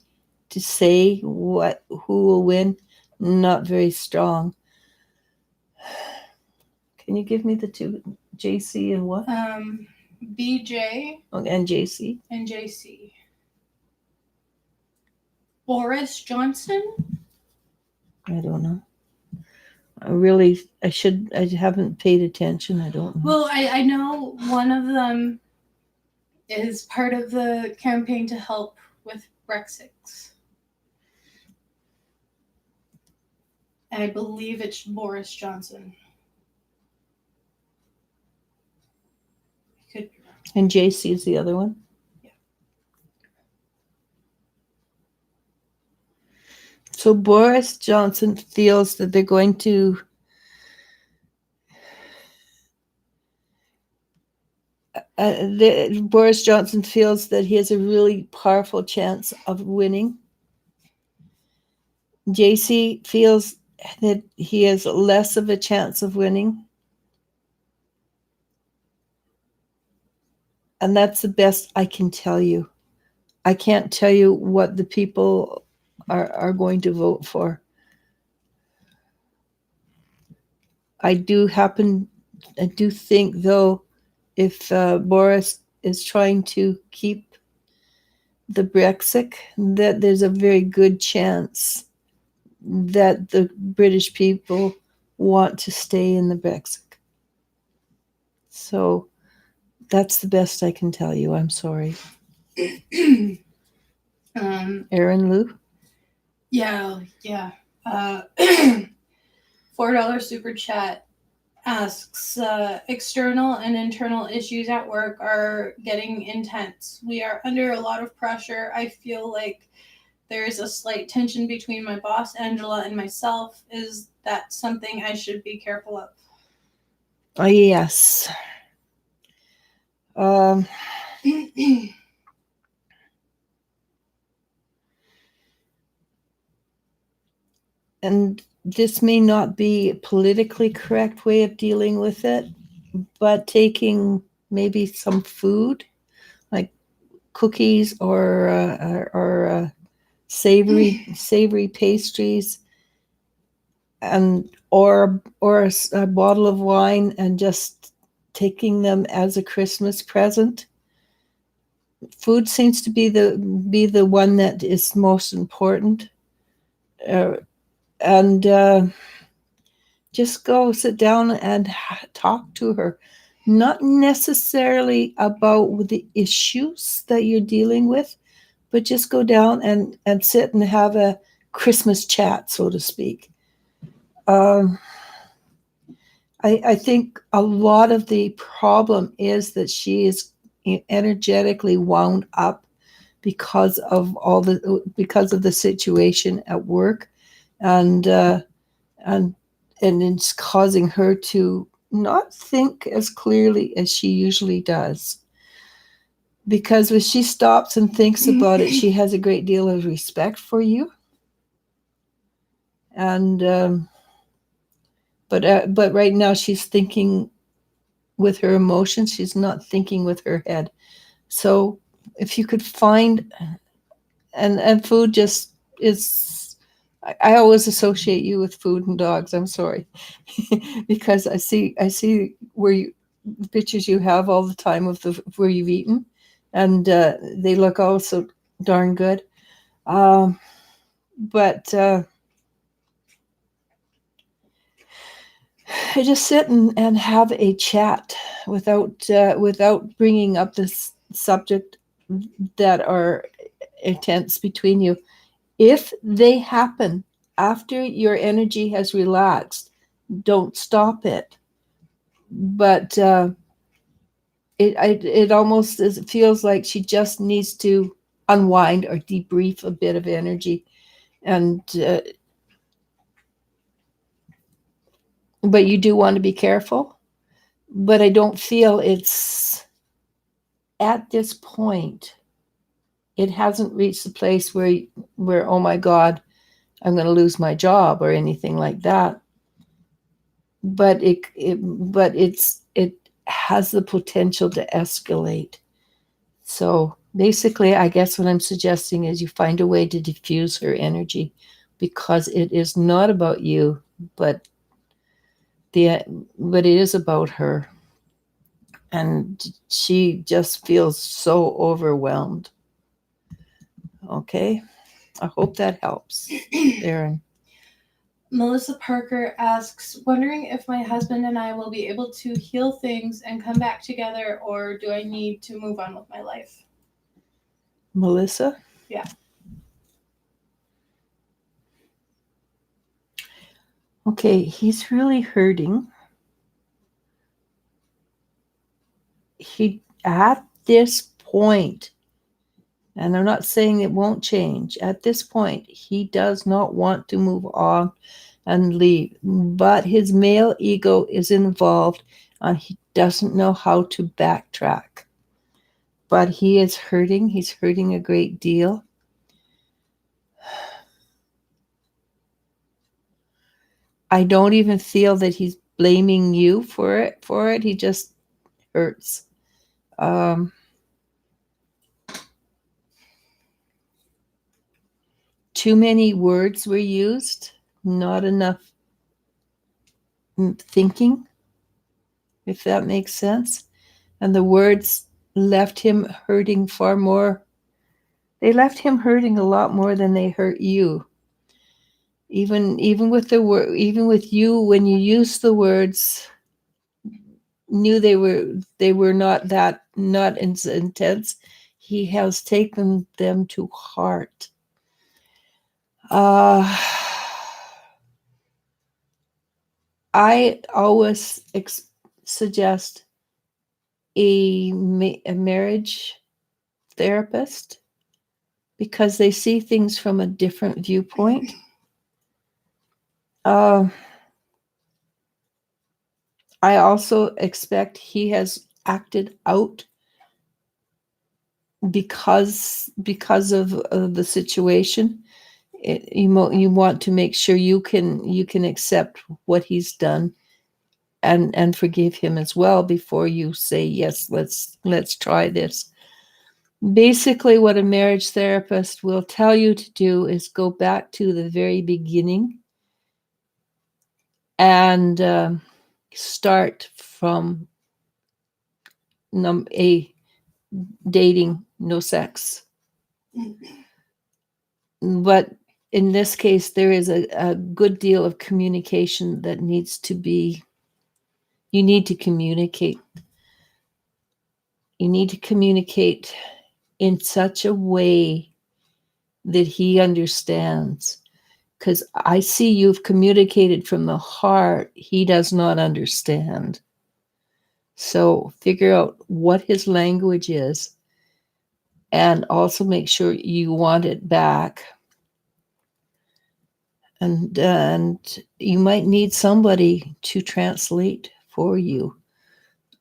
to say who will win, not very strong. Can you give me the two, JC and what? BJ And JC. and JC. Boris Johnson? I don't know. I haven't paid attention. I don't know. Well, I know one of them is part of the campaign to help with Brexit. And I believe it's Boris Johnson. Could be wrong. And JC is the other one? Yeah. So Boris Johnson feels that they're going to Boris Johnson feels that he has a really powerful chance of winning. JC feels that he has less of a chance of winning. And that's the best I can tell you. I can't tell you what the people are going to vote for. I do think, though, if Boris is trying to keep the Brexit, that there's a very good chance that the British people want to stay in the Brexit. So that's the best I can tell you. I'm sorry. Aaron Lou? Yeah. $4 super chat asks, external and internal issues at work are getting intense. We are under a lot of pressure. I feel like there is a slight tension between my boss, Angela, and myself. Is that something I should be careful of? Yes. And this may not be a politically correct way of dealing with it, but taking maybe some food, like cookies or savory pastries, and or a bottle of wine, and just taking them as a Christmas present. Food seems to be the one that is most important. And just go sit down and talk to her. Not necessarily about the issues that you're dealing with, but just go down and sit and have a Christmas chat, so to speak. I think a lot of the problem is that she is energetically wound up because of the situation at work, and it's causing her to not think as clearly as she usually does. Because when she stops and thinks about it, she has a great deal of respect for you. And but right now she's thinking with her emotions. She's not thinking with her head. So if you could find, and food just is, I always associate you with food and dogs. I'm sorry, because I see the pictures you have all the time of where you've eaten, and they look all so darn good. But just sit and have a chat without bringing up this subject that are intense between you. If they happen after your energy has relaxed, don't stop it. But it almost it feels like she just needs to unwind or debrief a bit of energy, and but you do want to be careful. But I don't feel it's at this point. It hasn't reached the place where oh my God, I'm going to lose my job or anything like that. But it has the potential to escalate. So basically, I guess what I'm suggesting is you find a way to diffuse her energy, because it is not about you, but it is about her. And she just feels so overwhelmed. Okay. I hope that helps, Erin. Melissa Parker asks, wondering if my husband and I will be able to heal things and come back together, or do I need to move on with my life? Melissa? Yeah. Okay, he's really hurting. He, at this point, and I'm not saying it won't change, at this point, he does not want to move on and leave, but his male ego is involved and he doesn't know how to backtrack. But he is hurting. He's hurting a great deal. I don't even feel that he's blaming you for it. He just hurts. Too many words were used, not enough thinking, if that makes sense. And the words left him hurting far more. They left him hurting a lot more than they hurt you. Even with the word, even with you, when you use the words, knew they were not as intense. He has taken them to heart. I always suggest a marriage therapist, because they see things from a different viewpoint. I also expect he has acted out because of the situation. You want to make sure you can accept what he's done and forgive him as well before you say, yes, let's try this. Basically, what a marriage therapist will tell you to do is go back to the very beginning and start from dating, no sex. But in this case, there is a good deal of communication that needs to be. You need to communicate. You need to communicate in such a way that he understands. Because I see you've communicated from the heart. He does not understand. So figure out what his language is, and also make sure you want it back. And you might need somebody to translate for you.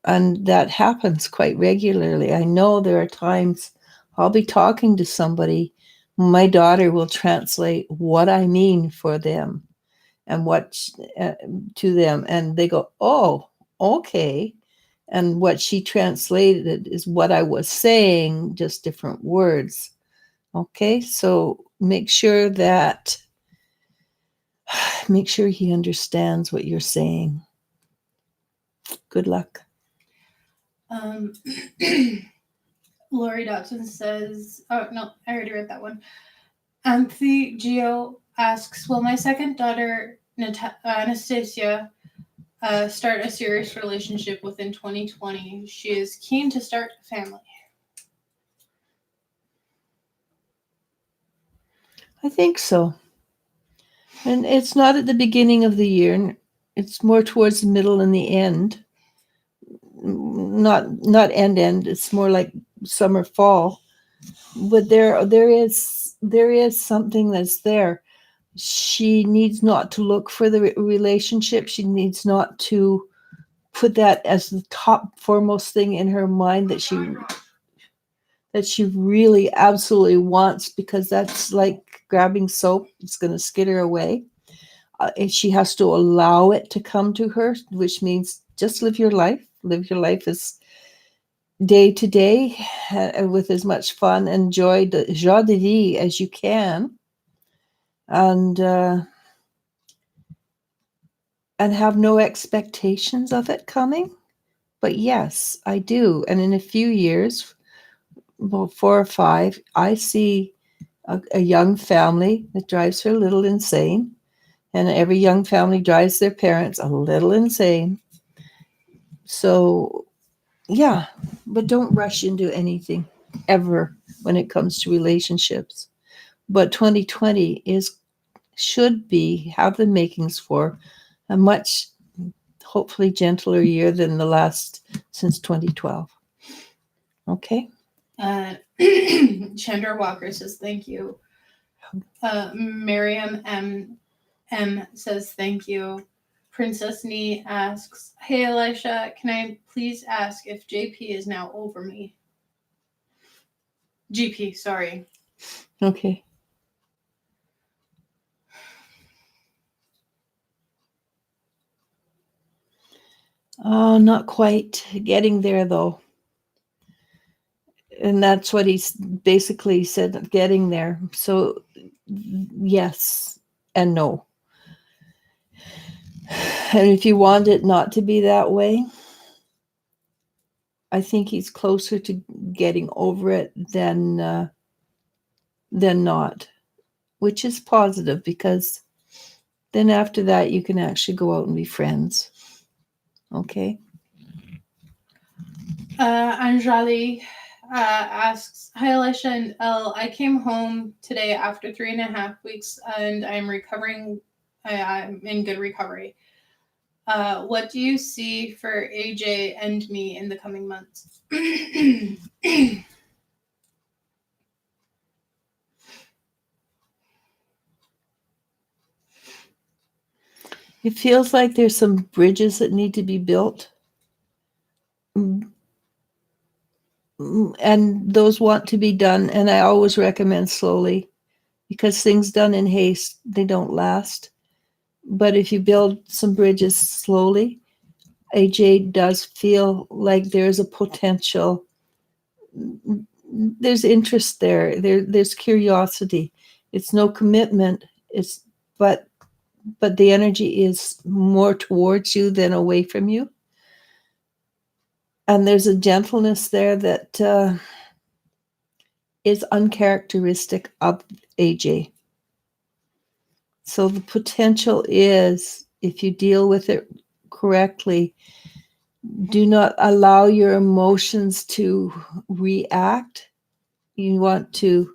And that happens quite regularly. I know there are times I'll be talking to somebody, my daughter will translate what I mean for them and what to them, and they go, oh, okay. And what she translated is what I was saying, just different words. Okay, so make sure he understands what you're saying. Good luck. Lori Dotson says, oh, no, I already read that one. Anthony Gio asks, will my second daughter, Anastasia, start a serious relationship within 2020. She is keen to start a family. I think so. And it's not at the beginning of the year. It's more towards the middle and the end. Not end. It's more like summer, fall. But there is something that's there. She needs not to look for the relationship. She needs not to put that as the top foremost thing in her mind that she really absolutely wants, because that's like grabbing soap. It's going to skitter away. And she has to allow it to come to her, which means just live your life. Live your life as day to day, with as much fun and joie de vivre as you can, and have no expectations of it coming. But yes, I do. And in a few years, well, 4 or 5, I see a young family that drives her a little insane. And every young family drives their parents a little insane. So, yeah, but don't rush into anything ever when it comes to relationships. But 2020 should have the makings for a much, hopefully, gentler year than the last since 2012. Okay. Chandra Walker says thank you. Miriam M says thank you. Princess Nee asks, hey Elisha, can I please ask if JP is now over me? GP, sorry. Okay. Oh, not quite. Getting there, though. And that's what he's basically said, getting there. So, yes and no. And if you want it not to be that way, I think he's closer to getting over it than not, which is positive, because then after that you can actually go out and be friends. Okay. Anjali asks, hi Elisha and Elle, I came home today after 3.5 weeks and I'm recovering. I'm in good recovery. What do you see for AJ and me in the coming months? It feels like there's some bridges that need to be built. And those want to be done. And I always recommend slowly, because things done in haste, they don't last. But if you build some bridges slowly, AJ does feel like there's a potential. There's interest there. There's curiosity. It's no commitment. But the energy is more towards you than away from you. And there's a gentleness there that is uncharacteristic of AJ. So the potential is, if you deal with it correctly, do not allow your emotions to react. You want to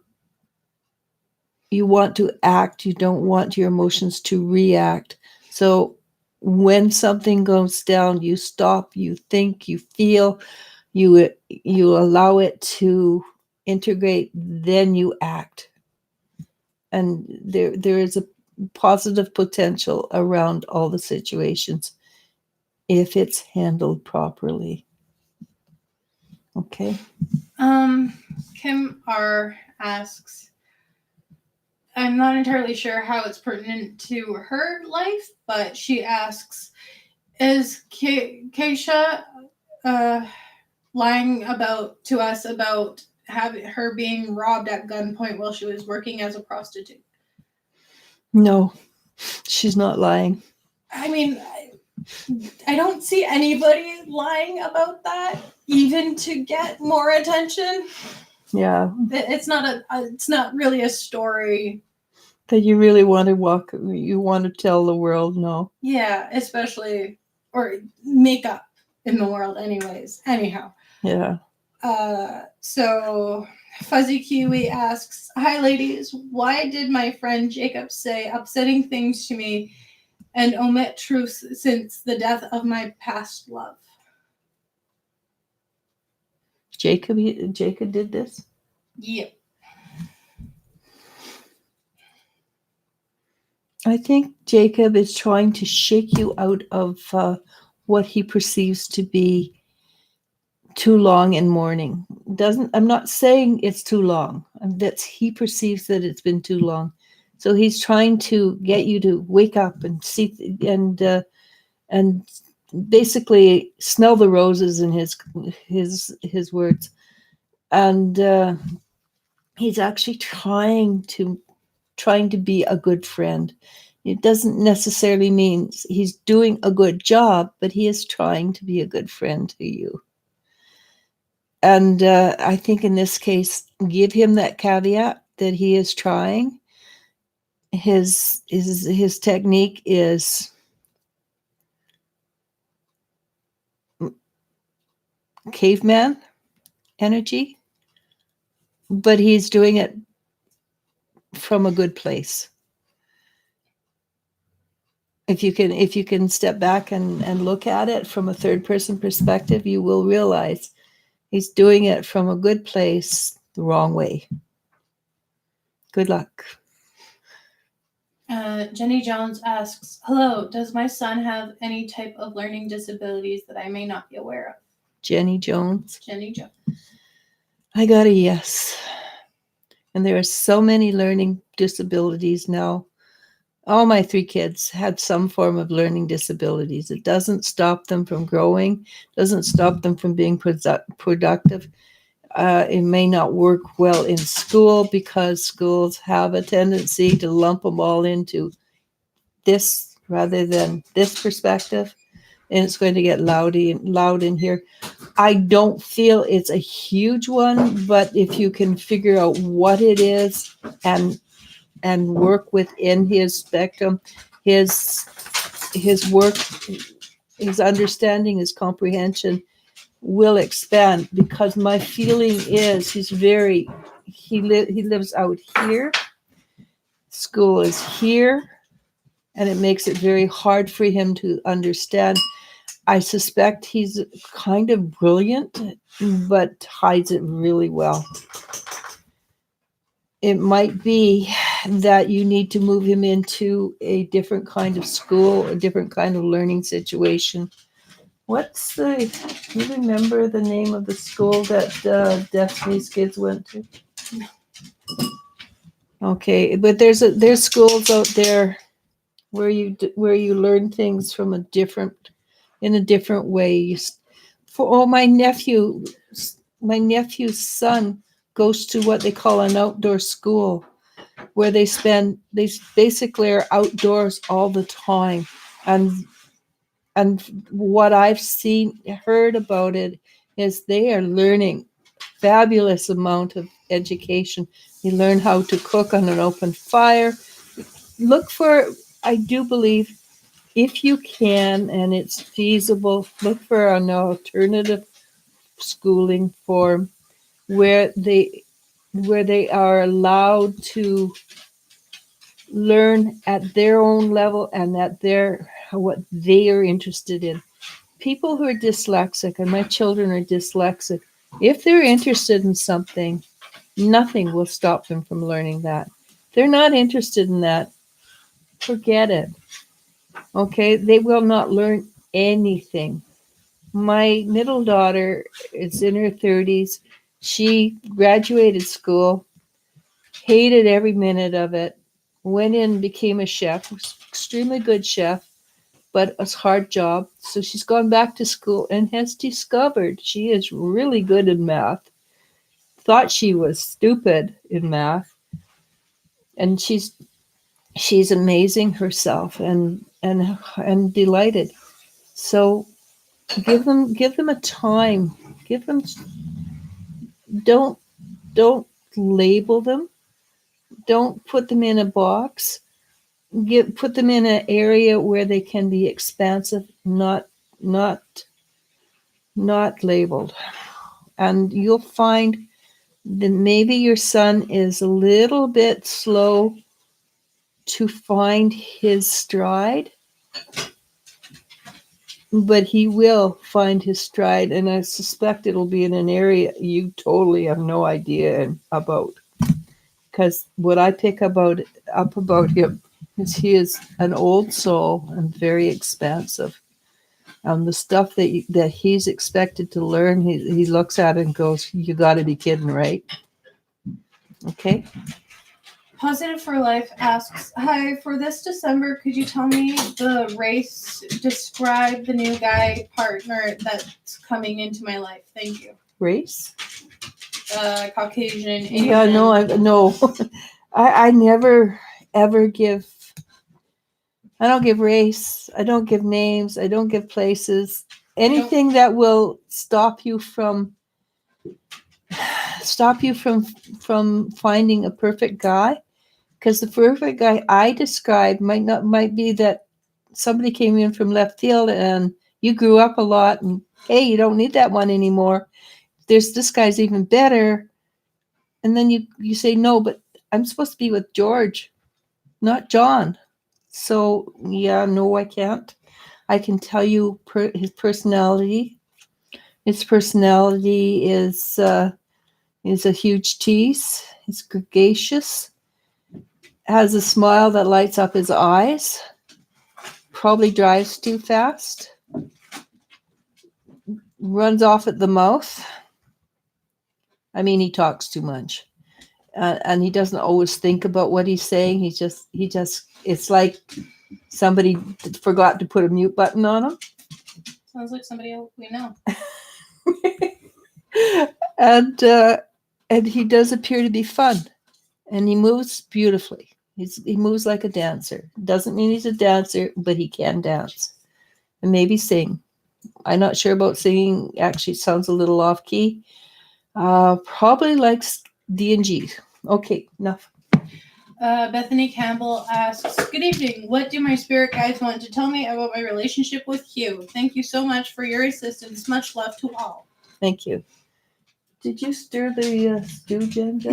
act. You don't want your emotions to react. So when something goes down, you stop, you think, you feel, you allow it to integrate, then you act. And there is a positive potential around all the situations if it's handled properly. Okay. Kim R asks, I'm not entirely sure how it's pertinent to her life, but she asks, is Keisha lying to us about having her being robbed at gunpoint while she was working as a prostitute? No, she's not lying. I mean, I don't see anybody lying about that, even to get more attention. Yeah. It's not really a story that you really want to you want to tell the world. No. Yeah, especially or makeup in the world anyways. Anyhow. Yeah. So Fuzzy Kiwi asks, "Hi ladies, why did my friend Jacob say upsetting things to me and omit truths since the death of my past love?" Jacob did this? Yep. I think Jacob is trying to shake you out of what he perceives to be too long in mourning. I'm not saying it's too long. He perceives that it's been too long. So he's trying to get you to wake up and see and basically smell the roses in his words. And he's actually trying to be a good friend. It doesn't necessarily mean he's doing a good job, but he is trying to be a good friend to you. And I think in this case, give him that caveat that he is trying. His technique is caveman energy, but he's doing it from a good place. If you can step back and look at it from a third person perspective, you will realize he's doing it from a good place the wrong way. Good luck. Jenny Jones asks, "Hello, does my son have any type of learning disabilities that I may not be aware of?" Jenny Jones. Jenny Jones. I got a yes. And there are so many learning disabilities now. All my 3 kids had some form of learning disabilities. It doesn't stop them from growing, doesn't stop them from being productive. It may not work well in school because schools have a tendency to lump them all into this rather than this perspective. And it's going to get loud in here. I don't feel it's a huge one, but if you can figure out what it is and work within his spectrum, his work, his understanding, his comprehension will expand, because my feeling is he lives out here. School is here, and it makes it very hard for him to understand. I suspect he's kind of brilliant, but hides it really well. It might be that you need to move him into a different kind of school, a different kind of learning situation. Do you remember the name of the school that Destiny's kids went to? Okay, but there's schools out there where you learn things from in a different way. My nephew's son goes to what they call an outdoor school, where they basically are outdoors all the time. And what I've heard about it is they are learning fabulous amount of education. They learn how to cook on an open fire. I do believe, if you can and it's feasible, look for an alternative schooling form where they are allowed to learn at their own level and at what they are interested in. People who are dyslexic, and my children are dyslexic, if they're interested in something, nothing will stop them from learning that. If they're not interested in that, forget it. Okay, they will not learn anything. My middle daughter is in her 30s. She graduated school, hated every minute of it, went in, became a chef, was extremely good chef, but a hard job. So she's gone back to school and has discovered she is really good in math. Thought she was stupid in math. And she's amazing herself and delighted. So give them a time. Don't label them. Don't put them in a box. Put them in an area where they can be expansive, not not labeled. And you'll find that maybe your son is a little bit slow to find his stride, but he will find his stride, and I suspect it'll be in an area you totally have no idea about. Because what I pick up about him is he is an old soul and very expansive. The stuff that he's expected to learn, he looks at it and goes, "You got to be kidding, right?" Okay. Positive for Life asks, hi, for this December, could you tell me the race, describe the new guy partner that's coming into my life? Thank you. Race? Caucasian, Asian. Yeah, no. I never ever give. I don't give race. I don't give names. I don't give places. Anything that will stop you from finding a perfect guy, because the perfect guy I described might be that somebody came in from left field and you grew up a lot and hey, you don't need that one anymore. There's this guy's even better. And then you say, no, but I'm supposed to be with George, not John. So yeah, no, I can't. I can tell you his personality. His personality is a huge tease. He's gregarious, has a smile that lights up his eyes, probably drives too fast, runs off at the mouth. I mean, he talks too much. And he doesn't always think about what he's saying. He just, it's like somebody forgot to put a mute button on him. Sounds like somebody else we know. And he does appear to be fun, and he moves beautifully. He moves like a dancer. Doesn't mean he's a dancer, but he can dance and maybe sing. I'm not sure about singing. Actually, it sounds a little off key. Probably likes D&G. Okay, enough. Bethany Campbell asks, good evening. What do my spirit guides want to tell me about my relationship with Hugh? Thank you so much for your assistance. Much love to all. Thank you. Did you stir the stew, Jen?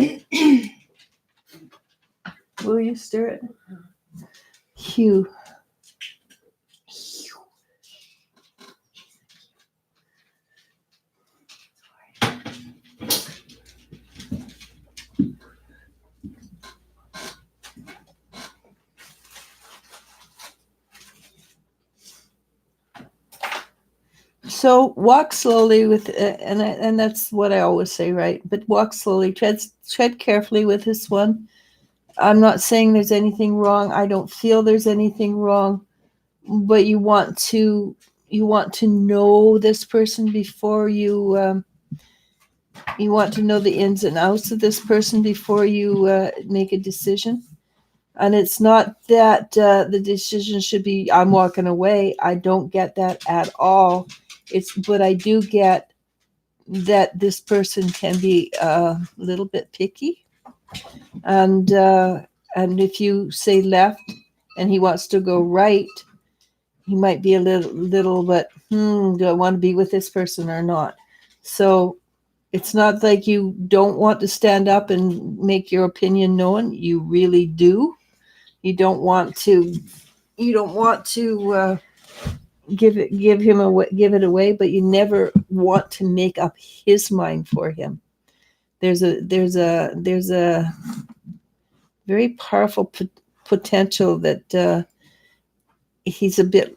Will you stir it? Hugh. So walk slowly with, and that's what I always say, right? But walk slowly, tread carefully with this one. I'm not saying there's anything wrong. I don't feel there's anything wrong, but you want to know this person before you want to know the ins and outs of this person before you make a decision. And it's not that the decision should be, I'm walking away. I don't get that at all. But I do get that this person can be a little bit picky. And if you say left and he wants to go right, he might be a little bit, do I want to be with this person or not? So it's not like you don't want to stand up and make your opinion known. You really do. You don't want to give it away, but you never want to make up his mind for him. There's a very powerful potential that he's a bit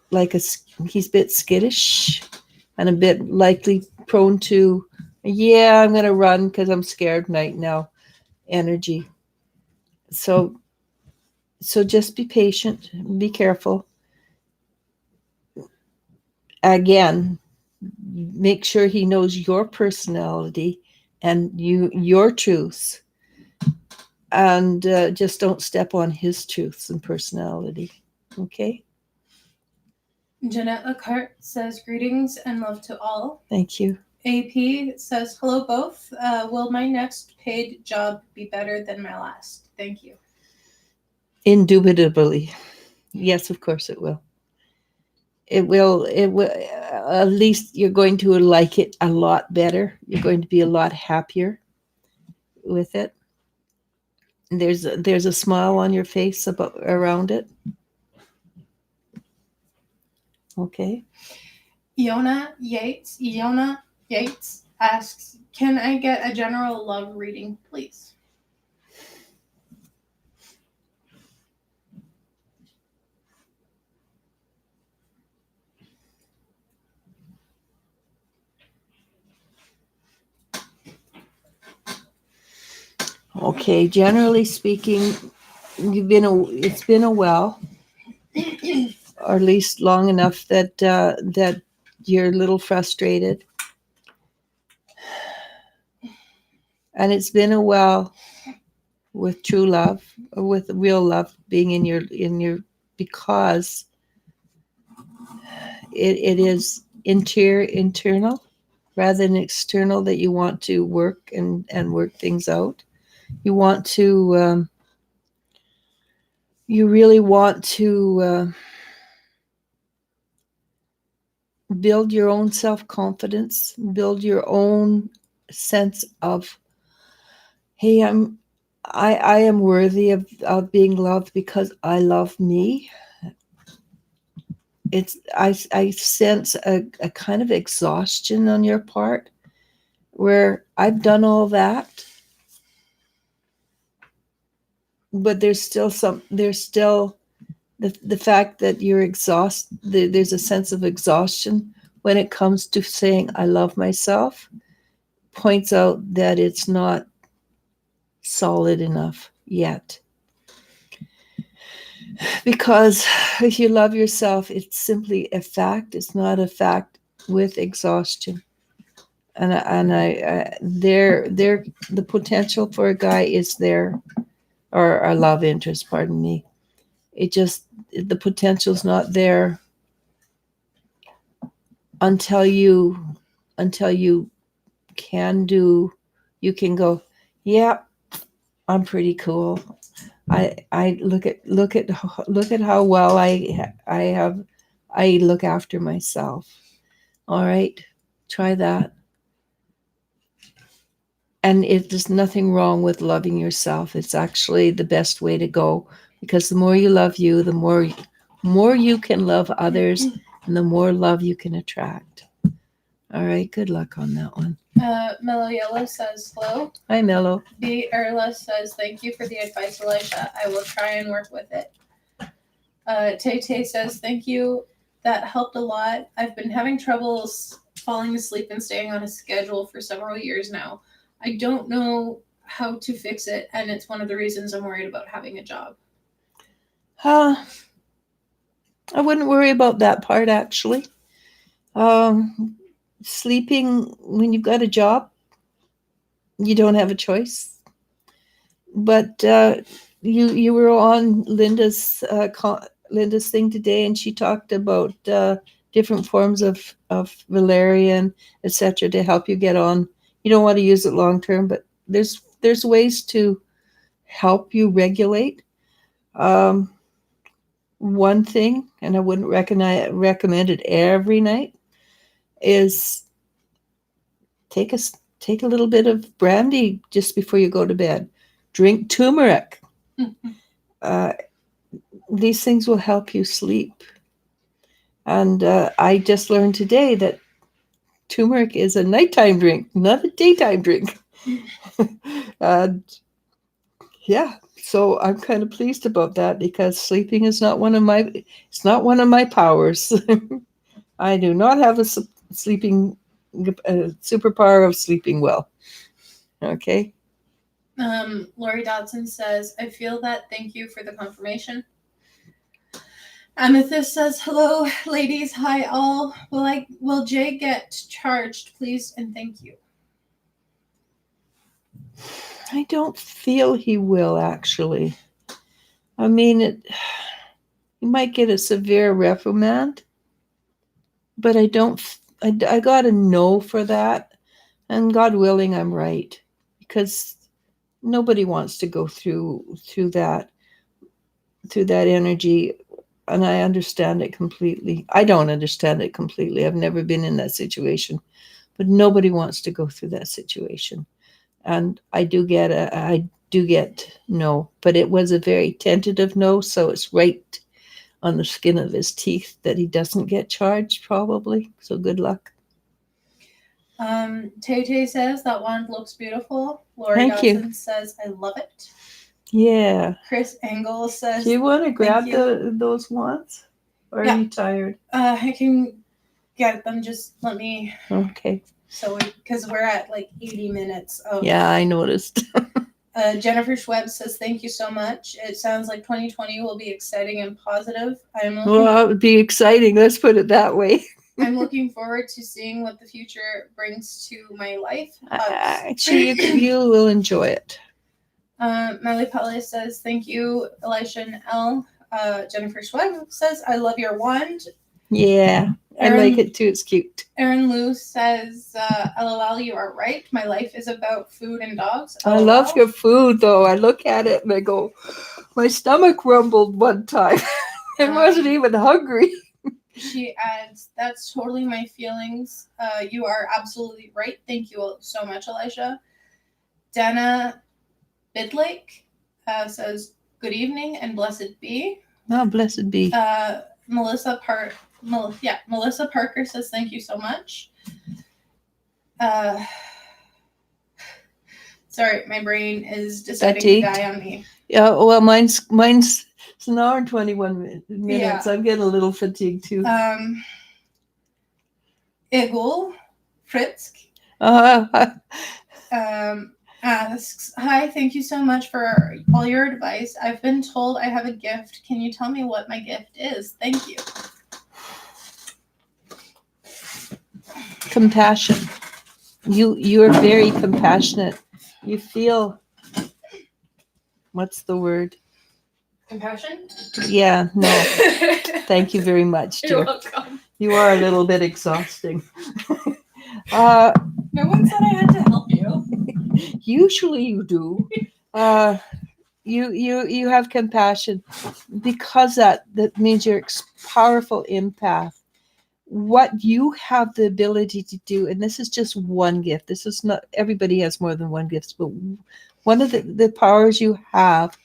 skittish and a bit likely prone to, yeah, I'm going to run because I'm scared right now energy. So just be patient, be careful. Again, make sure he knows your personality and your truths, and just don't step on his truths and personality. Okay? Jeanette Lacarte says, greetings and love to all. Thank you. AP says, hello both. Will my next paid job be better than my last? Thank you. Indubitably. Yes, of course it will. It will, at least you're going to like it a lot better. You're going to be a lot happier with it. There's a smile on your face around it. Okay. Iona Yates asks, can I get a general love reading, please? Okay, generally speaking, it's been a while, or at least long enough that you're a little frustrated, and it's been a while with true love, or with real love being in your because it is internal rather than external, that you want to work and work things out. You want to you really want to build your own self-confidence, build your own sense of, hey, I am worthy of being loved because I love me. I sense a kind of exhaustion on your part, where I've done all that, but there's still the fact that you're exhausted. There's a sense of exhaustion when it comes to saying I love myself, points out that it's not solid enough yet. Because if you love yourself, it's simply a fact. It's not a fact with exhaustion. And the potential for a guy is there, or a love interest, pardon me. The potential's not there until you you can go, yeah, I'm pretty cool. I look at how well I look after myself. All right, try that. And there's nothing wrong with loving yourself. It's actually the best way to go, because the more you love you, the more you can love others, and the more love you can attract. All right, good luck on that one. Mellow Yellow says hello. Hi, Mellow. B. Erla says, thank you for the advice, Eliz-sha. I will try and work with it. Tay Tay says, thank you. That helped a lot. I've been having troubles falling asleep and staying on a schedule for several years now. I don't know how to fix it, and it's one of the reasons I'm worried about having a job. I wouldn't worry about that part, actually. Sleeping when you've got a job, you don't have a choice. But you were on Linda's thing today, and she talked about different forms of valerian, etc., to help you get on. You don't want to use it long term, but there's ways to help you regulate. One thing, and I wouldn't recommend it every night, is take a little bit of brandy just before you go to bed. Drink turmeric. These things will help you sleep. And I just learned today that turmeric is a nighttime drink, not a daytime drink. And yeah, so I'm kind of pleased about that, because sleeping is not one of my powers. I do not have a superpower of sleeping well. Okay. Lori Dodson says, I feel that. Thank you for the confirmation. Amethyst says, hello, ladies. Hi, all. Will Jay get charged, please, and thank you. I don't feel he will, actually. I mean, he might get a severe reprimand, but I got a no for that. And God willing, I'm right, because nobody wants to go through that energy and I understand it completely. I don't understand it completely. I've never been in that situation, but nobody wants to go through that situation. And I do get no, but it was a very tentative no, so it's right on the skin of his teeth that he doesn't get charged, probably. So good luck. Tay Tay says that wand looks beautiful. Lori Thank you. Dawson says I love it. Yeah. Chris Engel says Do you want to grab you. those wands? Or Yeah. are you tired? I can get them. Just let me. Okay. So because we're at like 80 minutes of. Yeah, I noticed. Jennifer Schwebb says thank you so much. It sounds like 2020 will be exciting and positive. Well, it would be exciting. Let's put it that way. I'm looking forward to seeing what the future brings to my life. Actually, you will enjoy it. Melly Pele says, thank you, Elisha and Elle. Jennifer Schwebb says, I love your wand. Yeah, I like it too. It's cute. Erin Lou says, LOL, you are right. My life is about food and dogs. LOL. I love your food, though. I look at it and I go, my stomach rumbled one time. I wasn't even hungry. She adds, that's totally my feelings. You are absolutely right. Thank you so much, Elisha. Dana Bidlake says, good evening and blessed be. Oh, blessed be. Melissa Parker says, thank you so much. Sorry, my brain is deciding to die on me. Yeah, well, mine's it's an hour and 21 minutes. Yeah. I'm getting a little fatigued too. Egil Fritzk asks, hi, thank you so much for all your advice. I've been told I have a gift. Can you tell me what my gift is? Thank you. Compassion. You're very compassionate. You feel, what's the word? Compassion? Yeah, no. Thank you very much, dear. You're welcome. You are a little bit exhausting. No one said I had to help you. Usually you do. You have compassion because that means you're powerful empath. What you have the ability to do, and this is just one gift. This is not, everybody has more than one gift, but one of the powers you have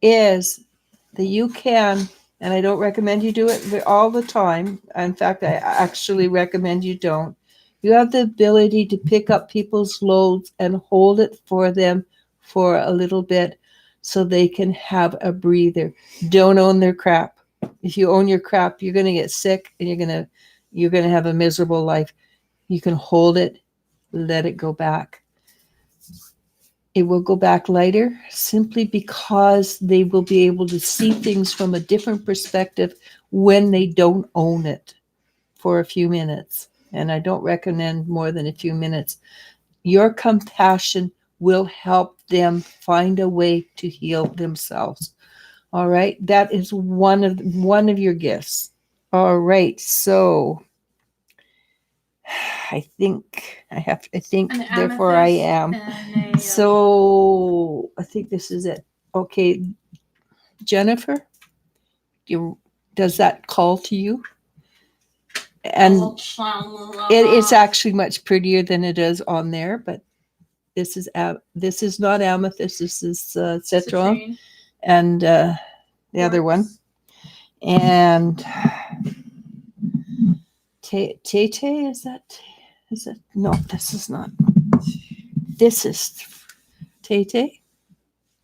is that you can, and I don't recommend you do it all the time. In fact, I actually recommend you don't. You have the ability to pick up people's loads and hold it for them for a little bit so they can have a breather. Don't own their crap. If you own your crap, you're going to get sick and you're going to have a miserable life. You can hold it, let it go back. It will go back lighter simply because they will be able to see things from a different perspective when they don't own it for a few minutes. And I don't recommend more than a few minutes. Your compassion will help them find a way to heal themselves. All right. That is one of your gifts. All right. So I think therefore I am. So I think this is it. Okay. Jennifer, does that call to you? And it's actually much prettier than it is on there, but this is not amethyst. This is citrine, and the other one, and Tay is that no? This is not. This is Tay.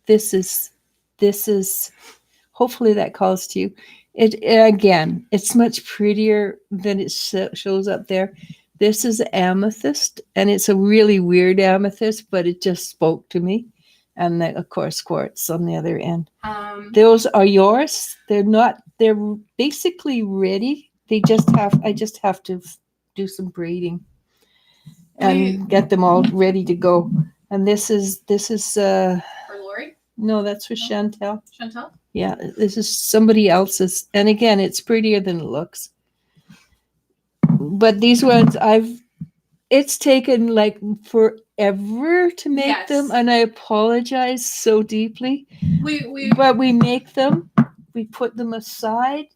This is. Hopefully that calls to you. It again, it's much prettier than it shows up there. This is amethyst, and it's a really weird amethyst, but it just spoke to me. And then, of course, quartz on the other end. Those are yours. They're basically ready. I just have to do some braiding and get them all ready to go. And this is for Lori? No, that's for Chantel. Chantel? Yeah, this is somebody else's. And again, it's prettier than it looks. But these ones, it's taken like forever to make them. And I apologize so deeply. But we make them. we put them aside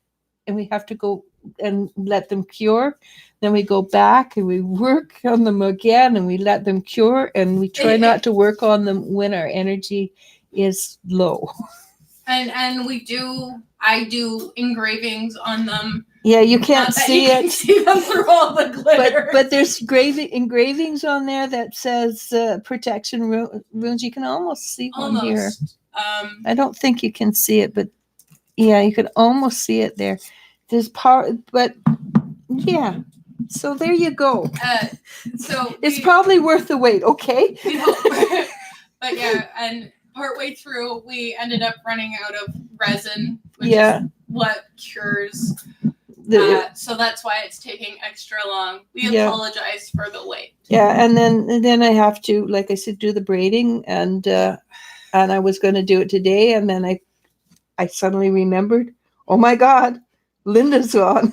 and we have to go and let them cure. Then we go back and we work on them again and we let them cure, and we try not to work on them when our energy is low. And I do engravings on them. Yeah, you can't see it. You can see them through all the glitter. But there's engravings on there that says protection runes. You can almost see one here. I don't think you can see it, but yeah, you can almost see it there. There's power, but yeah. So there you go. So it's probably worth the wait. Okay. But yeah, and partway through, we ended up running out of resin, which is what cures. So that's why it's taking extra long. We apologize for the wait. Yeah, and then I have to, like I said, do the braiding, and I was going to do it today, and then I suddenly remembered, oh my God, Linda's gone.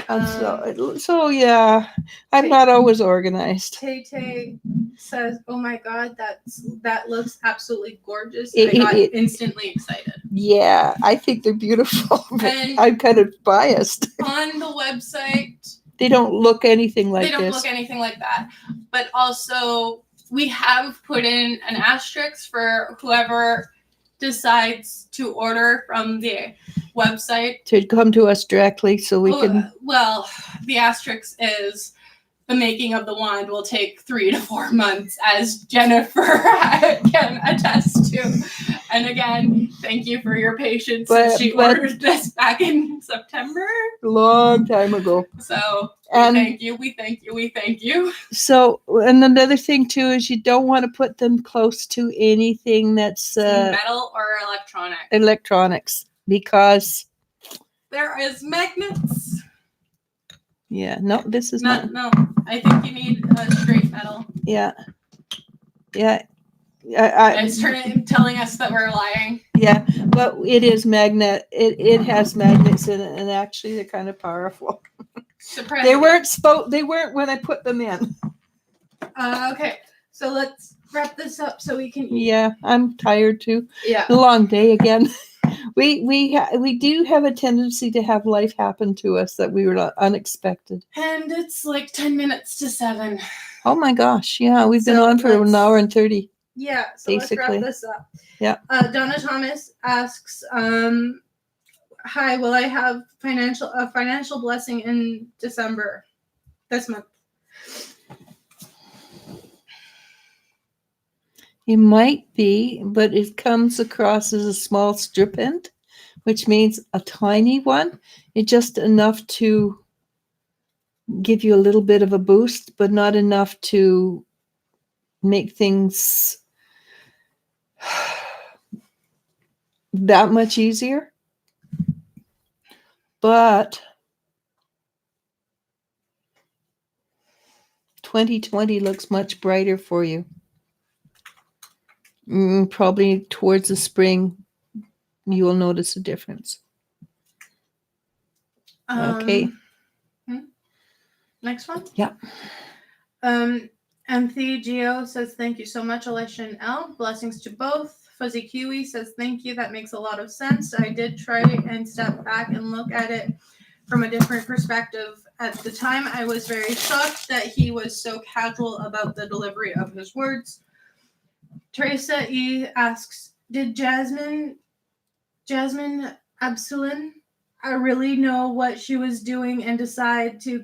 And so yeah, I'm not always organized. Tay says, "Oh my God, that looks absolutely gorgeous." I got instantly excited. Yeah, I think they're beautiful, but I'm kind of biased. On the website, they don't look anything like this. They don't look anything like that. But also, we have put in an asterisk for whoever decides to order from the website to come to us directly so we can. Well, the asterisk is the making of the wand will take 3 to 4 months, as Jennifer can attest to. And again, thank you for your patience since she ordered this back in September. A long time ago. So we thank you. So, and another thing too is you don't want to put them close to anything that's metal or electronics, because there is magnets. Yeah, no, this is not. No, I think you need a straight metal. Yeah. Yeah. It's telling us that we're lying. Yeah, but it is magnet. It has magnets in it, and actually they're kind of powerful. Surprise! They weren't when I put them in. Okay, so let's wrap this up so we can eat. Yeah, I'm tired too. Yeah, a long day again. We do have a tendency to have life happen to us that we were not unexpected. And it's like 10 minutes to 7. Oh my gosh! Yeah, we've been on for an hour and 30. Yeah, so basically. Let's wrap this up. Yeah. Donna Thomas asks, "Hi, will I have a financial blessing in December this month?" It might be, but it comes across as a small stipend, which means a tiny one. It's just enough to give you a little bit of a boost, but not enough to make things that much easier. But 2020 looks much brighter for you. Probably towards the spring, you will notice a difference. Okay. Next one? Yeah. Anthony Geo says, "Thank you so much, Alicia and Elle. Blessings to both." Fuzzy Kiwi says, "Thank you. That makes a lot of sense. I did try and step back and look at it from a different perspective. At the time, I was very shocked that he was so casual about the delivery of his words." Teresa E asks, "Did Jasmine Absalin really know what she was doing and decide to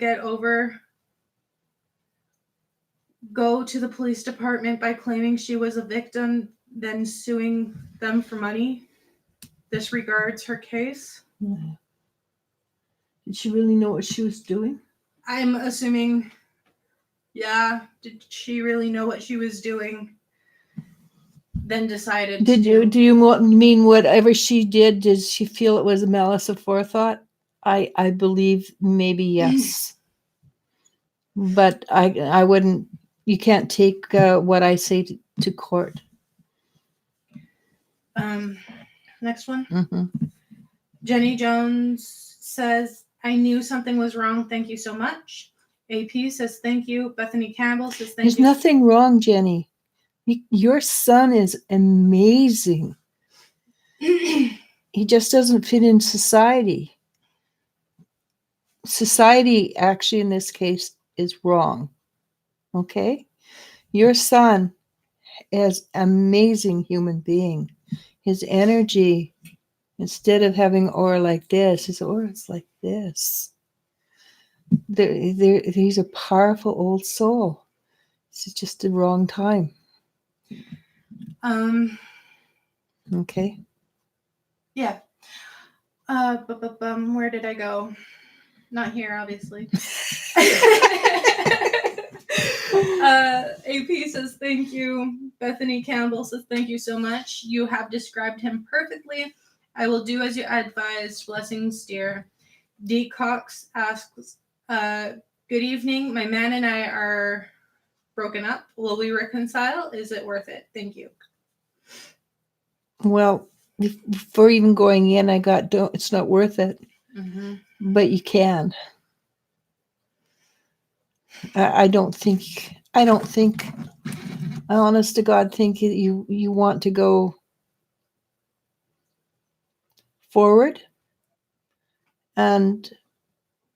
go to the police department by claiming she was a victim, then suing them for money? This regards her case." Did she really know what she was doing? I'm assuming, yeah. Did she really know what she was doing? Then decided. Do you mean whatever she did she feel it was a malice aforethought? I believe maybe yes. But I wouldn't. You can't take what I say to court. Next one. Mm-hmm. Jenny Jones says, "I knew something was wrong. Thank you so much." AP says, "Thank you." Bethany Campbell says, "Thank you." There's nothing wrong, Jenny. Your son is amazing. he just doesn't fit in society. Society, actually, in this case, is wrong. Okay? Your son is an amazing human being. His energy, instead of having aura like this, his aura is like this. He's a powerful old soul. It's just the wrong time. Okay. Yeah. Where did I go? Not here, obviously. AP says thank you. Bethany Campbell says thank you so much. You have described him perfectly. I will do as you advised. Blessings, dear. D. Cox asks, good evening. My man and I are broken up. Will we reconcile? Is it worth it? Thank you. Well, before even going in, it's not worth it. Mm-hmm. But you can. I don't think, I honest to God think you want to go forward. And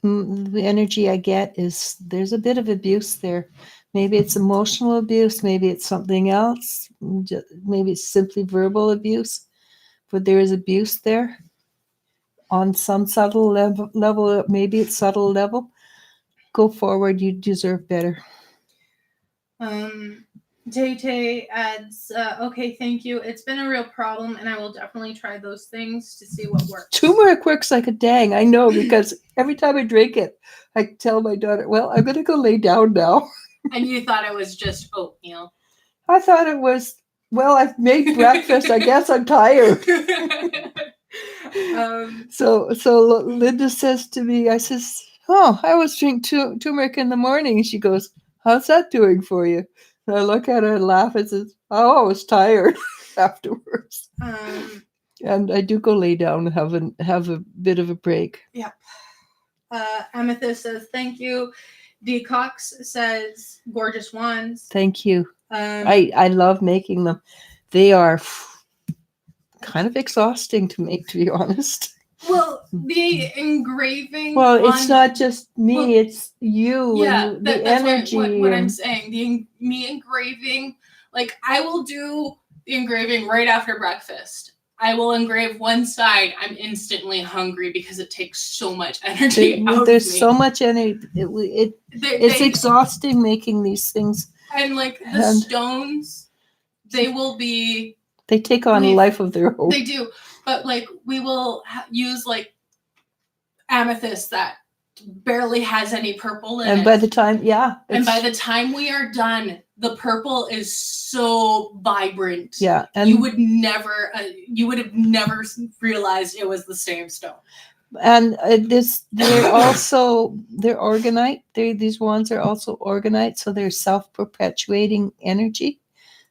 the energy I get is there's a bit of abuse there. Maybe it's emotional abuse. Maybe it's something else. Maybe it's simply verbal abuse. But there is abuse there on some subtle level. Maybe it's subtle level. Go forward. You deserve better. Tay adds, okay, thank you. It's been a real problem, and I will definitely try those things to see what works. Turmeric works like a dang. I know, because every time I drink it, I tell my daughter, well, I'm going to go lay down now. And you thought it was just oatmeal. I thought it was, well, I've made breakfast. I guess I'm tired. So Linda says to me, I says, oh, I always drink turmeric in the morning. And she goes, how's that doing for you? And I look at her and laugh and says, oh, I was tired afterwards. And I do go lay down and have a bit of a break. Yep. Amethyst says, thank you. D. Cox says, gorgeous wands. Thank you. I love making them. They are kind of exhausting to make, to be honest. Well, the engraving. Well, it's not just me; it's you. Yeah, and that's energy. What I'm saying. Me engraving. Like, I will do the engraving right after breakfast. I will engrave one side. I'm instantly hungry because it takes so much energy. There's so much energy. It's exhausting making these things. And like the stones, they will be. They take on a life of their own. They do. But like we will use like amethyst that barely has any purple in it. And by the time, and by the time we are done, the purple is so vibrant. Yeah, and you would have never realized it was the same stone. And they're orgonite. These wands are also orgonite, so they're self-perpetuating energy.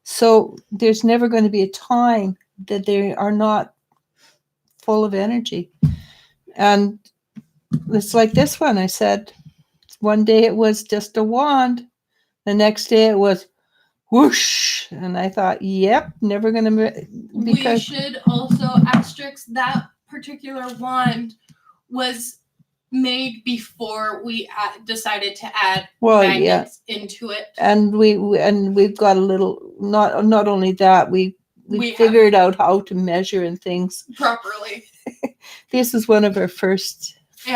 So there's never going to be a time that they are not full of energy. And it's like this one. I said, one day it was just a wand. The next day it was whoosh. And I thought, yep, never going to. We should also asterisk that particular wand was made before we decided to add magnets into it. And we've got a little, not only that, we figured out how to measure and things properly. This is one of our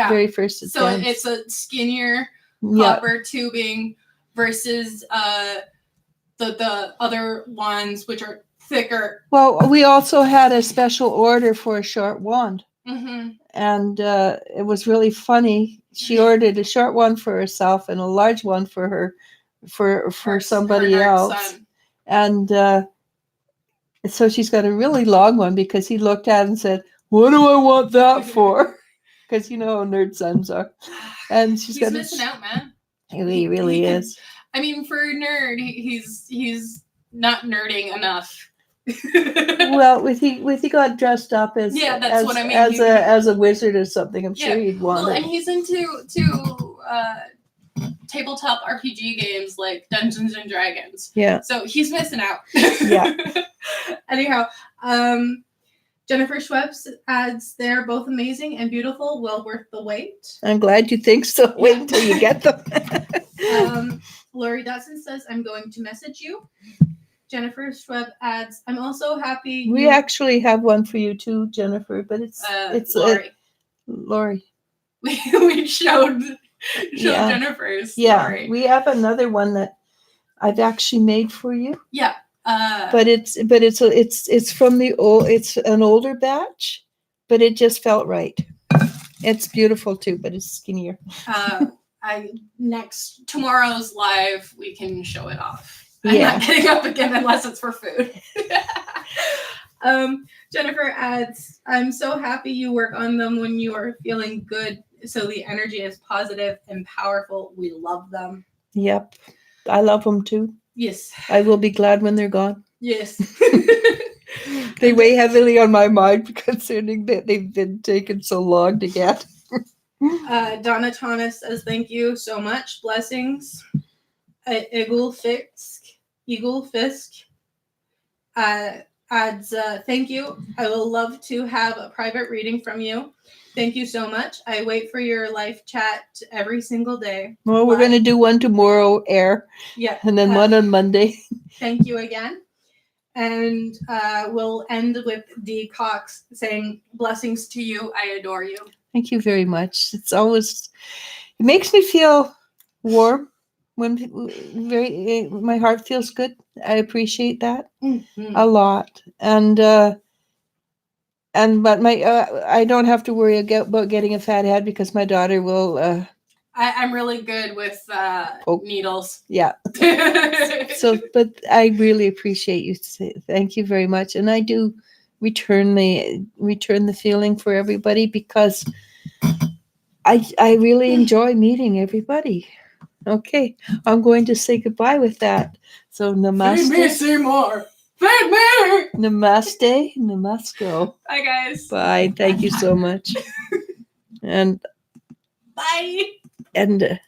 very first attempts. So it's a skinnier copper tubing versus the other ones, which are thicker. Well, we also had a special order for a short wand. Mm-hmm. And it was really funny. She ordered a short one for herself and a large one for her somebody else. Son. And so she's got a really long one because he looked at it and said, what do I want that for? Because you know how nerd sons are. And he's missing out, man. He really is. I mean, for a nerd, he's not nerding enough. Well, with he got dressed up as what I mean. as a wizard or something. I'm sure he'd want it. And he's into tabletop RPG games like Dungeons and Dragons. Yeah. So he's missing out. Yeah. Anyhow, Jennifer Schweppes adds, they're both amazing and beautiful, well worth the wait. I'm glad you think so. Wait until you get them. Lori Dotson says, I'm going to message you. Jennifer Schwebb adds, I'm also happy. We actually have one for you too, Jennifer, but it's Lori. Lori. We showed Yeah. Jennifer's. Yeah, Lori. we have another one that I've actually made for you. Yeah. But it's from the old. It's an older batch, but it just felt right. It's beautiful too, but it's skinnier. Tomorrow's live, we can show it off. I'm Yeah. not getting up again unless it's for food. Jennifer adds, I'm so happy you work on them when you are feeling good, so the energy is positive and powerful. We love them. Yep, I love them too. Yes. I will be glad when they're gone. Yes. They weigh heavily on my mind concerning that they've been taken so long to get. Donna Thomas says, thank you so much. Blessings. Eagle Fisk adds, thank you. I will love to have a private reading from you. Thank you so much. I wait for your live chat every single day. Well, we're going to do one tomorrow, air. Yeah. And then one on Monday. Thank you again. And we'll end with Dee Cox saying, blessings to you. I adore you. Thank you very much. It makes me feel warm when my heart feels good. I appreciate that a lot. But I don't have to worry about getting a fat head because my daughter will. I'm really good with needles. Yeah. But I really appreciate you. Thank you very much, and I do return the feeling for everybody because I really enjoy meeting everybody. Okay, I'm going to say goodbye with that. So namaste. Feed me, Seymour. Feed me. Namaste. Namasko. Bye, guys. Bye. Thank you so much. And bye. And.